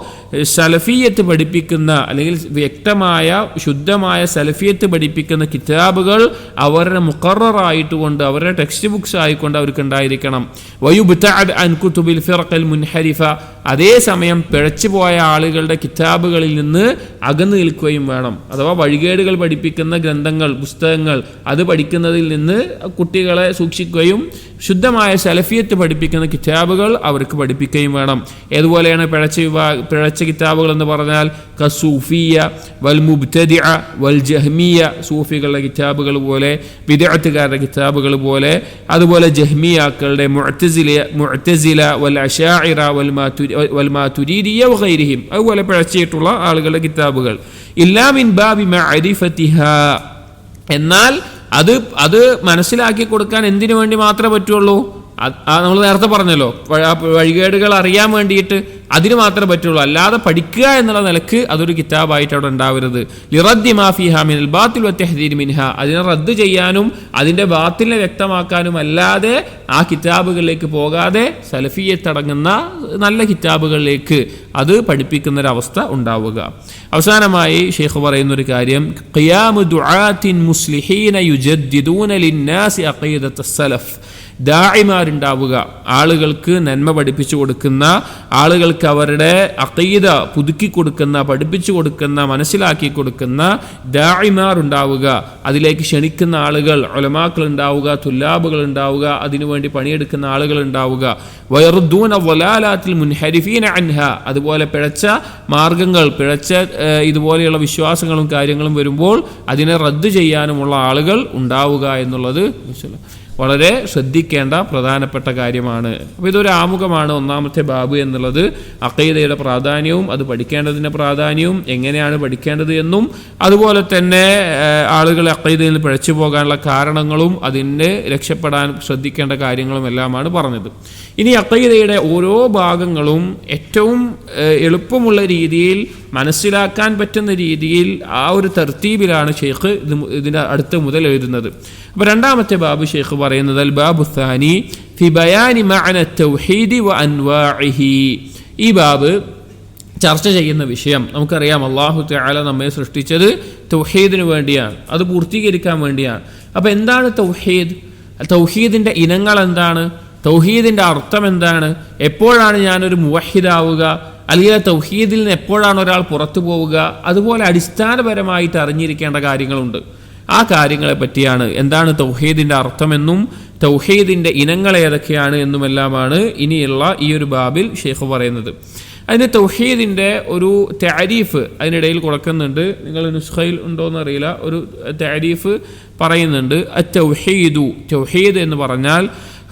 സലഫിയത്ത് പഠിപ്പിക്കുന്ന അല്ലെങ്കിൽ വ്യക്തമായ ശുദ്ധമായ സലഫിയത്ത് പഠിപ്പിക്കുന്ന കിതാബുകൾ അവരുടെ മുഖററായിട്ടുകൊണ്ട് അവരുടെ ടെക്സ്റ്റ് ബുക്സ് ആയിക്കൊണ്ട് അവർക്ക് ഉണ്ടായിരിക്കണം. വയുബ്തഅദ് അൻ കുതുബിൽ ഫിർഖൽ മുൻഹരിഫ. അതേസമയം പിഴച്ചുപോയ ആളുകളുടെ കിതാബുകളിൽ നിന്ന് അകന്നു നിൽക്കുകയും വേണം. അഥവാ വഴികേടുകൾ പഠിപ്പിക്കുന്ന ഗ്രന്ഥങ്ങൾ, പുസ്തകങ്ങൾ അത് പഠിക്കുന്നതിൽ നിന്ന് കുട്ടികളെ സൂക്ഷിക്കുകയും ശുദ്ധമായ സലഫിയത്ത് പഠിപ്പിക്കുന്ന കിതാബുകൾ അവർക്ക് പഠിപ്പിക്കുകയും വേണം. ഏതുപോലെയാണ് പിഴച്ച കിതാബുകൾ എന്ന് പറഞ്ഞാൽ കസൂഫിയ വൽ മുബ്തദിഅ വൽ ജഹ്മിയ, സൂഫികളുടെ കിതാബുകൾ പോലെ, ബിദ്അത്തുകാരുടെ കിതാബുകൾ പോലെ, അതുപോലെ ജഹ്മിയാക്കളുടെ മുഅ്തസില വൽ അശാഇറ വൽ മാതുരീദിയ വഗൈരിഹിം, അതുപോലെ പിഴച്ചിട്ടുള്ള ആളുകളുടെ കിതാബുകൾ. ഇല്ലാ മിൻ ബാബി മഅരിഫതിഹാ, എന്നാൽ അത് മനസ്സിലാക്കി കൊടുക്കാൻ എന്തിനു വേണ്ടി മാത്രമേ പറ്റുള്ളൂ? നമ്മൾ നേരത്തെ പറഞ്ഞല്ലോ, വഴികേടുകൾ അറിയാൻ വേണ്ടിയിട്ട് അതിന് മാത്രമേ പറ്റുള്ളൂ. അല്ലാതെ പഠിക്കുക എന്നുള്ള നിലക്ക് അതൊരു കിതാബായിട്ട് അവിടെ ഉണ്ടാവരുത്. ലിറദ്ദി മാ ഫീഹാ മിനൽ ബാത്തിൽ വതഹ്ദീർ മിൻഹാ, അതിനെ റദ്ദ് ചെയ്യാനും അതിൻ്റെ ബാത്തിലിനെ വ്യക്തമാക്കാനും അല്ലാതെ ആ കിതാബുകളിലേക്ക് പോകാതെ സലഫിയ്യത്ത് അടങ്ങുന്ന നല്ല കിതാബുകളിലേക്ക് അത് പഠിപ്പിക്കുന്നൊരവസ്ഥ ഉണ്ടാവുക. അവസാനമായി ഷെയ്ഖ് പറയുന്നൊരു കാര്യം, ഖിയാമു ദുആത്തിൻ മുസ്ലിഹീന യുജദ്ദിദൂന ലിന്നാസി അഖീദത്തസ് സലഫ്. ദാഇമാരുണ്ടാവുക, ആളുകൾക്ക് നന്മ പഠിപ്പിച്ചു കൊടുക്കുന്ന, ആളുകൾക്ക് അവരുടെ അഖീദ പുതുക്കി കൊടുക്കുന്ന, പഠിപ്പിച്ചു കൊടുക്കുന്ന, മനസ്സിലാക്കി കൊടുക്കുന്ന ദാഇമാർ ഉണ്ടാവുക. അതിലേക്ക് ക്ഷണിക്കുന്ന ആളുകൾ, ഉലമാക്കൾ ഉണ്ടാവുക, തുല്ലാബുകൾ ഉണ്ടാവുക, അതിനുവേണ്ടി പണിയെടുക്കുന്ന ആളുകൾ ഉണ്ടാവുക. വയറുദ്ദൂന വലാലാത്തിൽ മുൻഹരിഫീന അൻഹ, അതുപോലെ പിഴച്ച മാർഗങ്ങൾ, പിഴച്ച ഇതുപോലെയുള്ള വിശ്വാസങ്ങളും കാര്യങ്ങളും വരുമ്പോൾ അതിനെ റദ്ദ് ചെയ്യാനുമുള്ള ആളുകൾ ഉണ്ടാവുക എന്നുള്ളത് വളരെ ശ്രദ്ധിക്കേണ്ട പ്രധാനപ്പെട്ട കാര്യമാണ്. അപ്പോൾ ഇതൊരു ആമുഖമാണ്, ഒന്നാമത്തെ ബാബ് എന്നുള്ളത്. അഖീദയുടെ പ്രാധാന്യവും അത് പഠിക്കേണ്ടതിൻ്റെ പ്രാധാന്യവും എങ്ങനെയാണ് പഠിക്കേണ്ടത് എന്നും അതുപോലെ തന്നെ ആളുകൾ അഖീദയിൽ നിന്ന് പിഴച്ചു പോകാനുള്ള കാരണങ്ങളും അതിന് രക്ഷപ്പെടാൻ ശ്രദ്ധിക്കേണ്ട കാര്യങ്ങളും എല്ലാമാണ് പറഞ്ഞത്. ഇനി അഖീദയുടെ ഓരോ ഭാഗങ്ങളും ഏറ്റവും എളുപ്പമുള്ള രീതിയിൽ മനസ്സിലാക്കാൻ പറ്റുന്ന രീതിയിൽ ആ ഒരു തർത്തീബിലാണ് ഷെയ്ഖ് ഇതിൻ്റെ അടുത്ത് മുതൽ എഴുതുന്നത്. അപ്പോൾ രണ്ടാമത്തെ ബാബ് ഷെയ്ഖ് പറയുന്നത് അൽ ബാബു സാനി ഫി ബയാനി മഅന തൗഹീദി വ അൻവാഇഹി. ഈ ബാബ് ചർച്ച ചെയ്യുന്ന വിഷയം നമുക്കറിയാം, അല്ലാഹു തആല നമ്മെ സൃഷ്ടിച്ചത് തൗഹീദിന് വേണ്ടിയാണ്, അത് പൂർത്തീകരിക്കാൻ വേണ്ടിയാണ്. അപ്പോൾ എന്താണ് തൗഹീദ്? തൗഹീദിൻ്റെ ഇനങ്ങൾ എന്താണ്? തൗഹീദിൻ്റെ അർത്ഥം എന്താണ്? എപ്പോഴാണ് ഞാനൊരു മുവഹിദാവുക? അല്ലെങ്കിൽ തൗഹീദിൽ നിന്ന് എപ്പോഴാണ് ഒരാൾ പുറത്തു പോവുക? അതുപോലെ അടിസ്ഥാനപരമായിട്ട് അറിഞ്ഞിരിക്കേണ്ട കാര്യങ്ങളുണ്ട്. ആ കാര്യങ്ങളെ പറ്റിയാണ്, എന്താണ് തൗഹീദിൻ്റെ അർത്ഥമെന്നും തൗഹീദിൻ്റെ ഇനങ്ങൾ ഏതൊക്കെയാണ് എന്നുമെല്ലാമാണ് ഇനിയുള്ള ഈ ഒരു ബാബിൽ ഷെയ്ഖ് പറയുന്നത്. അതിന് തൗഹീദിൻ്റെ ഒരു തഅരീഫ് അതിനിടയിൽ കൊടുക്കുന്നുണ്ട്. നിങ്ങൾ നുസ്ഖയിൽ ഉണ്ടോയെന്ന് അറിയില്ല, ഒരു തഅരീഫ് പറയുന്നുണ്ട്. അത്തൗഹീദു, തൗഹീദ് എന്ന് പറഞ്ഞാൽ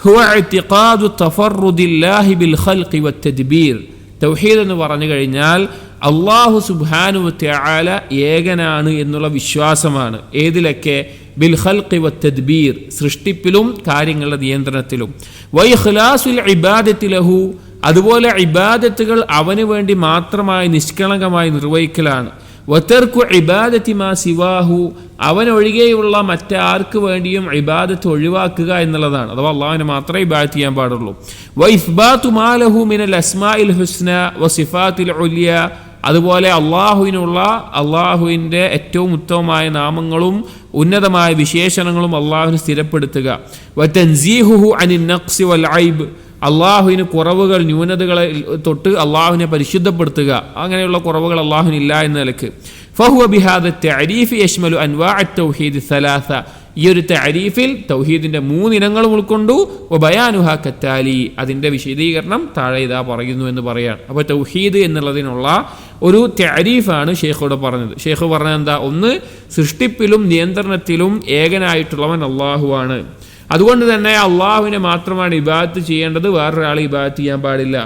ഹുവ ഇഅ്തിഖാദു തഫറുദില്ലാഹി ബിൽ ഖൽഖി വത്തദ്ബീർ. തൗഹീദ് എന്ന് പറഞ്ഞു കഴിഞ്ഞാൽ അല്ലാഹു സുബ്ഹാനഹു വതആല ഏകനാണ് എന്നുള്ള വിശ്വാസമാണ്. ഏതിലൊക്കെ? ബിൽ ഖൽഖി വത്തദ്ബീർ, സൃഷ്ടിപ്പിലും കാര്യങ്ങളുടെ നിയന്ത്രണത്തിലും. വഇഖ്ലാസുൽ ഇബാദത്തി ലഹു, അതുപോലെ ഇബാദത്തുകൾ അവന് വേണ്ടി മാത്രമായി നിഷ്കളങ്കമായി നിർവഹിക്കലാണ്. വതർക്കു ഇബാദത്തി മാ സിവാഹു, അവനൊഴികെയുള്ള മറ്റാർക്ക് വേണ്ടിയും ഇബാദത്ത് ഒഴിവാക്കുക എന്നുള്ളതാണ്. അഥവാ അള്ളാഹുവിനെ മാത്രമേ ഇബാദത്ത് ചെയ്യാൻ പാടുള്ളൂ. വഇസ്ബാതു മാ ലഹു മിനൽ അസ്മാഇൽ ഹുസ്ന വസിഫാത്തിൽ ഉലിയ, അതുപോലെ അള്ളാഹുവിൻ്റെ ഏറ്റവും ഉത്തമമായ നാമങ്ങളും ഉന്നതമായ വിശേഷണങ്ങളും അള്ളാഹുവിന് സ്ഥിരപ്പെടുത്തുക. വതൻസീഹുഹു അനിൻ നഖ്സി വൽ ഐബ്, അള്ളാഹുവിന് കുറവുകൾ, ന്യൂനതകളെ തൊട്ട് അള്ളാഹുവിനെ പരിശുദ്ധപ്പെടുത്തുക. അങ്ങനെയുള്ള കുറവുകൾ അള്ളാഹുവിനില്ല എന്ന നിലക്ക്. ഫഹുവ ബിഹാദ തഅരീഫ് യശ്മലു അൻവാഅ തൗഹീദ് സലാസ, ഈ ഒരു തഅരീഫിൽ തൗഹീദിൻ്റെ 3 ഇനങ്ങളും ഉൾക്കൊണ്ടു. വബയാനുഹാ കത്താലി, അതിൻ്റെ വിശദീകരണം താഴെ ഇതാ പറയുന്നു എന്ന് പറയാണ്. അപ്പോൾ തൗഹീദ് എന്നുള്ളതിനുള്ള ഒരു തഅരീഫാണ് ഷെയ്ഖോട് പറഞ്ഞത്. ഷെയ്ഖ് പറഞ്ഞത് എന്താ? ഒന്ന്, സൃഷ്ടിപ്പിലും നിയന്ത്രണത്തിലും ഏകനായിട്ടുള്ളവൻ അള്ളാഹുവാണ്. അതുകൊണ്ട് തന്നെ അള്ളാഹുവിനെ മാത്രമാണ് ഇബാദത്ത് ചെയ്യേണ്ടത്, വേറൊരാൾ ഇബാദത്ത് ചെയ്യാൻ പാടില്ല.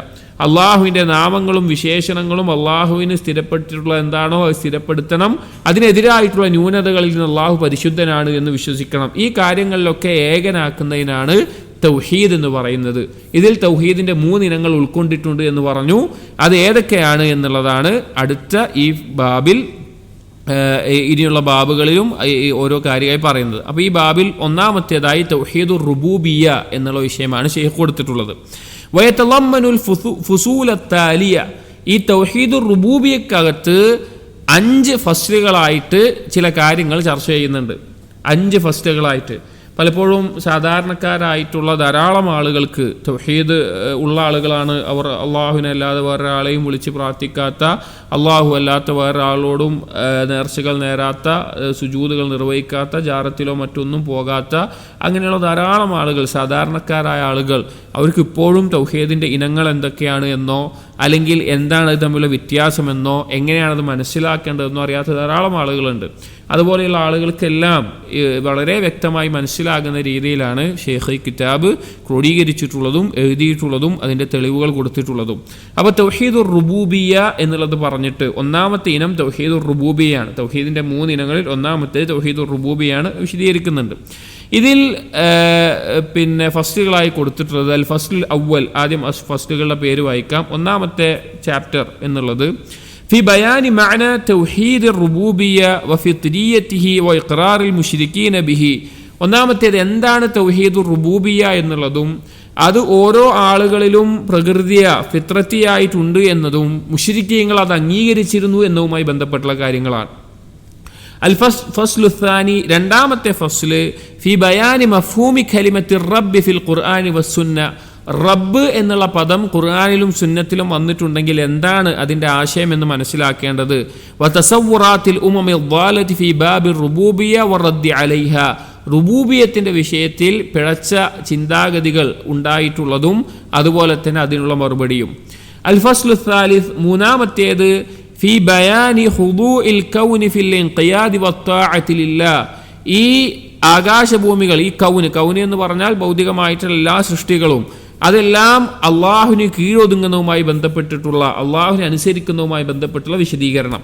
അള്ളാഹുവിൻ്റെ നാമങ്ങളും വിശേഷണങ്ങളും അള്ളാഹുവിന് സ്ഥിരപ്പെട്ടിട്ടുള്ള എന്താണോ അത് സ്ഥിരപ്പെടുത്തണം. അതിനെതിരായിട്ടുള്ള ന്യൂനതകളിൽ നിന്ന് അള്ളാഹു പരിശുദ്ധനാണ് എന്ന് വിശ്വസിക്കണം. ഈ കാര്യങ്ങളിലൊക്കെ ഏകനാക്കുന്നതിനാണ് തൗഹീദ് എന്ന് പറയുന്നത്. ഇതിൽ തൗഹീദിന്റെ 3 ഇനങ്ങൾ ഉൾക്കൊണ്ടിട്ടുണ്ട് എന്ന് പറഞ്ഞു. അത് ഏതൊക്കെയാണ് എന്നുള്ളതാണ് അടുത്ത ഈ ബാബിൽ ഇനിയുള്ള ബാബുകളിലും ഓരോ കാര്യമായി പറയുന്നത്. അപ്പോൾ ഈ ബാബിൽ ഒന്നാമത്തേതായി തൗഹീദുർ റുബൂബിയ്യ എന്നുള്ള വിഷയമാണ് ശൈഖ് കൊടുത്തിട്ടുള്ളത്. വയതളമ്മനുൽ ഫുസൂല താലിയ, ഈ തൗഹീദുർ റുബൂബിയ്യക്കകത്ത് 5 ഫസ്ലുകളായിട്ട് ചില കാര്യങ്ങൾ ചർച്ച ചെയ്യുന്നുണ്ട്. 5 ഫസ്ലുകളായിട്ട്. പലപ്പോഴും സാധാരണക്കാരായിട്ടുള്ള ധാരാളം ആളുകൾക്ക്, തൗഹീദ് ഉള്ള ആളുകളാണ് അവർ, അള്ളാഹുവിനെ അല്ലാതെ വേറൊരാളെയും വിളിച്ച് പ്രാർത്ഥിക്കാത്ത, അള്ളാഹു അല്ലാത്ത വേറൊരാളോടും നേർച്ചകൾ നേരാത്ത, സുജൂദുകൾ നിർവഹിക്കാത്ത, ജാറത്തിലോ മറ്റൊന്നും പോകാത്ത, അങ്ങനെയുള്ള ധാരാളം ആളുകൾ, സാധാരണക്കാരായ ആളുകൾ, അവർക്ക് ഇപ്പോഴും തൗഹീദിൻ്റെ ഇനങ്ങൾ എന്തൊക്കെയാണ് എന്നോ അല്ലെങ്കിൽ എന്താണ് ഇത് തമ്മിലുള്ള വ്യത്യാസമെന്നോ എങ്ങനെയാണത് മനസ്സിലാക്കേണ്ടതെന്നോ അറിയാത്ത ധാരാളം ആളുകളുണ്ട്. അതുപോലെയുള്ള ആളുകൾക്കെല്ലാം വളരെ വ്യക്തമായി മനസ്സിലാകുന്ന രീതിയിലാണ് ഷെയ്ഖ് ഈ കിതാബ് ക്രോഡീകരിച്ചിട്ടുള്ളതും എഴുതിയിട്ടുള്ളതും അതിൻ്റെ തെളിവുകൾ കൊടുത്തിട്ടുള്ളതും. അപ്പോൾ തൗഹീദുർ റുബൂബിയ്യ എന്നുള്ളത് പറഞ്ഞിട്ട് ഒന്നാമത്തെ ഇനം തൗഹീദുർ റുബൂബിയ്യാണ്. തൗഹീദിൻ്റെ 3 ഇനങ്ങളിൽ ഒന്നാമത്തെ തൗഹീദുർ റുബൂബിയ്യാണ് വിശദീകരിക്കുന്നുണ്ട്. ഇതിൽ ഫസ്ലുകളായി കൊടുത്തിട്ടുള്ളത് അൽ ഫസ്ലുൽ അവ്വൽ, ആദ്യം ഫസ്ലുകളുടെ പേര് വായിക്കാം. ഒന്നാമത്തെ ചാപ്റ്റർ എന്നുള്ളത് ഫി ബയാനി മഅന തൗഹീദുർ റുബൂബിയ്യ വഫിത്രിയതിഹി വഇഖ്റാറിൽ മുശ്രിക്കീന ബിഹി. ഒന്നാമത്തേത് എന്താണ് തൗഹീദുർ റുബൂബിയ്യ എന്നുള്ളതും അത് ഓരോ ആളുകളിലും പ്രകൃതിയ ഫിത്രത്തിയായിട്ടുണ്ട് എന്നതും മുശ്രിക്കീങ്ങൾ അത് അംഗീകരിച്ചിരുന്നു എന്നതുമായി ബന്ധപ്പെട്ടുള്ള കാര്യങ്ങളാണ്. അൽ ഫസ്ലു സാനി, രണ്ടാമത്തെ ഫസ്ല് ഫി ബയാനി മഫ്ഹൂമി കലിമത്തി റബ്ബി ഫിൽ ഖുർആനി വസ്സുന്ന. റബ്ബ് എന്നുള്ള പദം ഖുർആനിലും സുന്നത്തിലും വന്നിട്ടുണ്ടെങ്കിൽ എന്താണ് അതിൻ്റെ ആശയം എന്ന് മനസ്സിലാക്കേണ്ടത്. വതസവ്വുറാത്തിൽ ഉമമി ദ്വാലതി ഫി ബാബി റുബൂബിയ്യ വറദ്ദി അലൈഹ, റുബൂബിയത്തിൻ്റെ വിഷയത്തിൽ പിഴച്ച ചിന്താഗതികൾ ഉണ്ടായിട്ടുള്ളതും അതുപോലെ തന്നെ അതിനുള്ള മറുപടിയും. അൽ ഫസ്ലു സാലിസ്, മൂന്നാമത്തേത് ഫി ബയാനി ഹുദൂഇൽ കൗനി ഫിൽ ഇൻഖിയാദി വത്താഅതി ലില്ലാഹ്. ഈ ആകാശഭൂമികൾ, ഈ കൗന് എന്ന് പറഞ്ഞാൽ ഭൗതികമായിട്ടുള്ള എല്ലാ സൃഷ്ടികളും, അതെല്ലാം അള്ളാഹുവിന് കീഴൊതുങ്ങുന്നതുമായി ബന്ധപ്പെട്ടിട്ടുള്ള, അള്ളാഹുവിനെ അനുസരിക്കുന്നതുമായി ബന്ധപ്പെട്ടുള്ള വിശദീകരണം.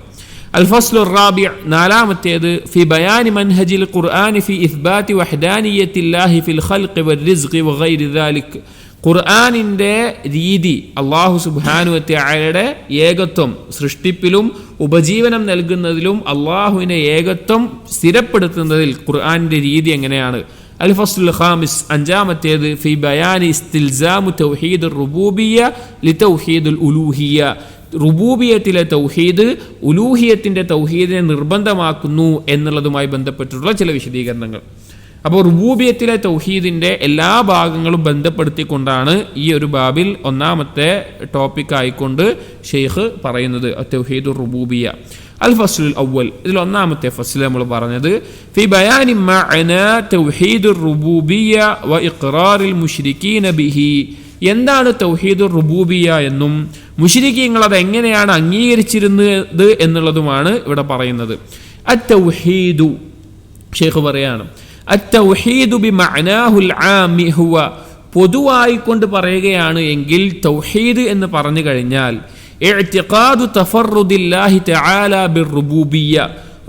അൽ ഫസ്ലു റാബിഅ, നാലാമത്തേത് ഫി ബയാനി മൻഹജിൽ ഖുർആനി ഫി ഇസ്ബാതി വഹ്ദാനിയത്തില്ലാഹി ഫിൽ ഖൽഖി വൽറിസ്ഖി വഗൈരി ദാലിക്. ഖുർആനിൻ്റെ രീതി, അള്ളാഹു സുബ്ഹാനഹു വതആലയുടെ ഏകത്വം സൃഷ്ടിപ്പിലും ഉപജീവനം നൽകുന്നതിലും അള്ളാഹുവിനെ ഏകത്വം സ്ഥിരപ്പെടുത്തുന്നതിൽ ഖുർആനിൻ്റെ രീതി എങ്ങനെയാണ്. അൽ ഫസ്ലുൽ ഖാമിസ്, അഞ്ചാമത്തേത് ഫി ബയാനി ഇസ്തിൽസാമു തൗഹീദുർ റുബൂബിയ്യ ലിതൗഹീദുൽ ഉലൂഹിയ്യ. റുബൂബിയത്തിലെ തൗഹീദ് ഉലൂഹിയത്തിൻ്റെ തൗഹീദിനെ നിർബന്ധമാക്കുന്നു എന്നുള്ളതുമായി ബന്ധപ്പെട്ടിട്ടുള്ള ചില വിശദീകരണങ്ങൾ. അപ്പോൾ റുബൂബിയത്തിലെ തൗഹീദിൻ്റെ എല്ലാ ഭാഗങ്ങളും ബന്ധപ്പെടുത്തിക്കൊണ്ടാണ് ഈ ഒരു ബാബിൽ ഒന്നാമത്തെ ടോപ്പിക് ആയിക്കൊണ്ട് ഷെയ്ഖ് പറയുന്നത് തൗഹീദുർ റുബൂബിയ്യ. അൽ ഫസ്ലുൽ അവ്വൽ, ഇതിൽ ഒന്നാമത്തെ ഫസ്ൽ നമ്മൾ പറഞ്ഞത് ഫി ബയാനി മഅന തൗഹീദുർ റുബൂബിയ്യ വ ഇഖ്റാറിൽ മുശ്രിക്കീന ബിഹി. എന്താണ് തൗഹീദുർ റുബൂബിയ്യ എന്നും മുശ്രിക്കീങ്ങൾ അത് എങ്ങനെയാണ് അംഗീകരിച്ചിരുന്നത് എന്നുള്ളതുമാണ് ഇവിടെ പറയുന്നത്. അത്തൗഹീദു, ഷെയ്ഖ് പറയാണ്, അത്തൗഹീദു ബിമഅനാഹുൽ ആമി ഹുവ, പൊതുവായി കൊണ്ട് പറയുകയാണ് എങ്കിൽ തൗഹീദ് എന്ന് പറഞ്ഞു കഴിഞ്ഞാൽ ഇഅ്തിഖാദു തഫറുദില്ലാഹി തആല ബിർറുബൂബിയ്യ,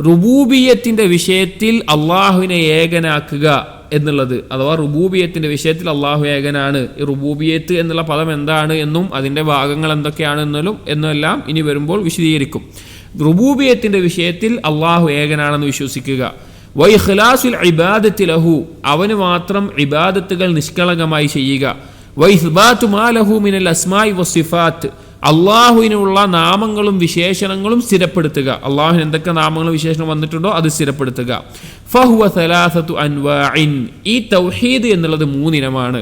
റുബൂബിയത്തിന്റെ വിഷയത്തിൽ അള്ളാഹുവിനെ ഏകനാക്കുക എന്നുള്ളത്. അഥവാ റുബൂബിയത്തിന്റെ വിഷയത്തിൽ അള്ളാഹു ഏകനാണ്. ഈ റുബൂബിയത്ത് എന്നുള്ള പദം എന്താണ് എന്നും അതിൻ്റെ ഭാഗങ്ങൾ എന്തൊക്കെയാണ് എന്നെല്ലാം ഇനി വരുമ്പോൾ വിശദീകരിക്കും. റുബൂബിയത്തിന്റെ വിഷയത്തിൽ അള്ളാഹു ഏകനാണെന്ന് വിശ്വസിക്കുക. വൈഖ്ലാസുൽ ഇബാദത്തി ലഹു, അവന് മാത്രം ഇബാദത്തുകൾ നിഷ്കളങ്കമായി ചെയ്യുക. വൈസ്ബാതു മാ ലഹു മിനൽ അസ്മാഇ വസ്സിഫാത്ത്, അള്ളാഹുവിനുള്ള നാമങ്ങളും വിശേഷണങ്ങളും സ്ഥിരപ്പെടുത്തുക. അള്ളാഹുവിന് എന്തൊക്കെ നാമങ്ങളും വിശേഷണം വന്നിട്ടുണ്ടോ അത് സ്ഥിരപ്പെടുത്തുക. ഫഹുവ സലാസതു അൻവാഇൻ, ഈ തൗഹീദ് എന്നുള്ളത് 3 ഇനമാണ്.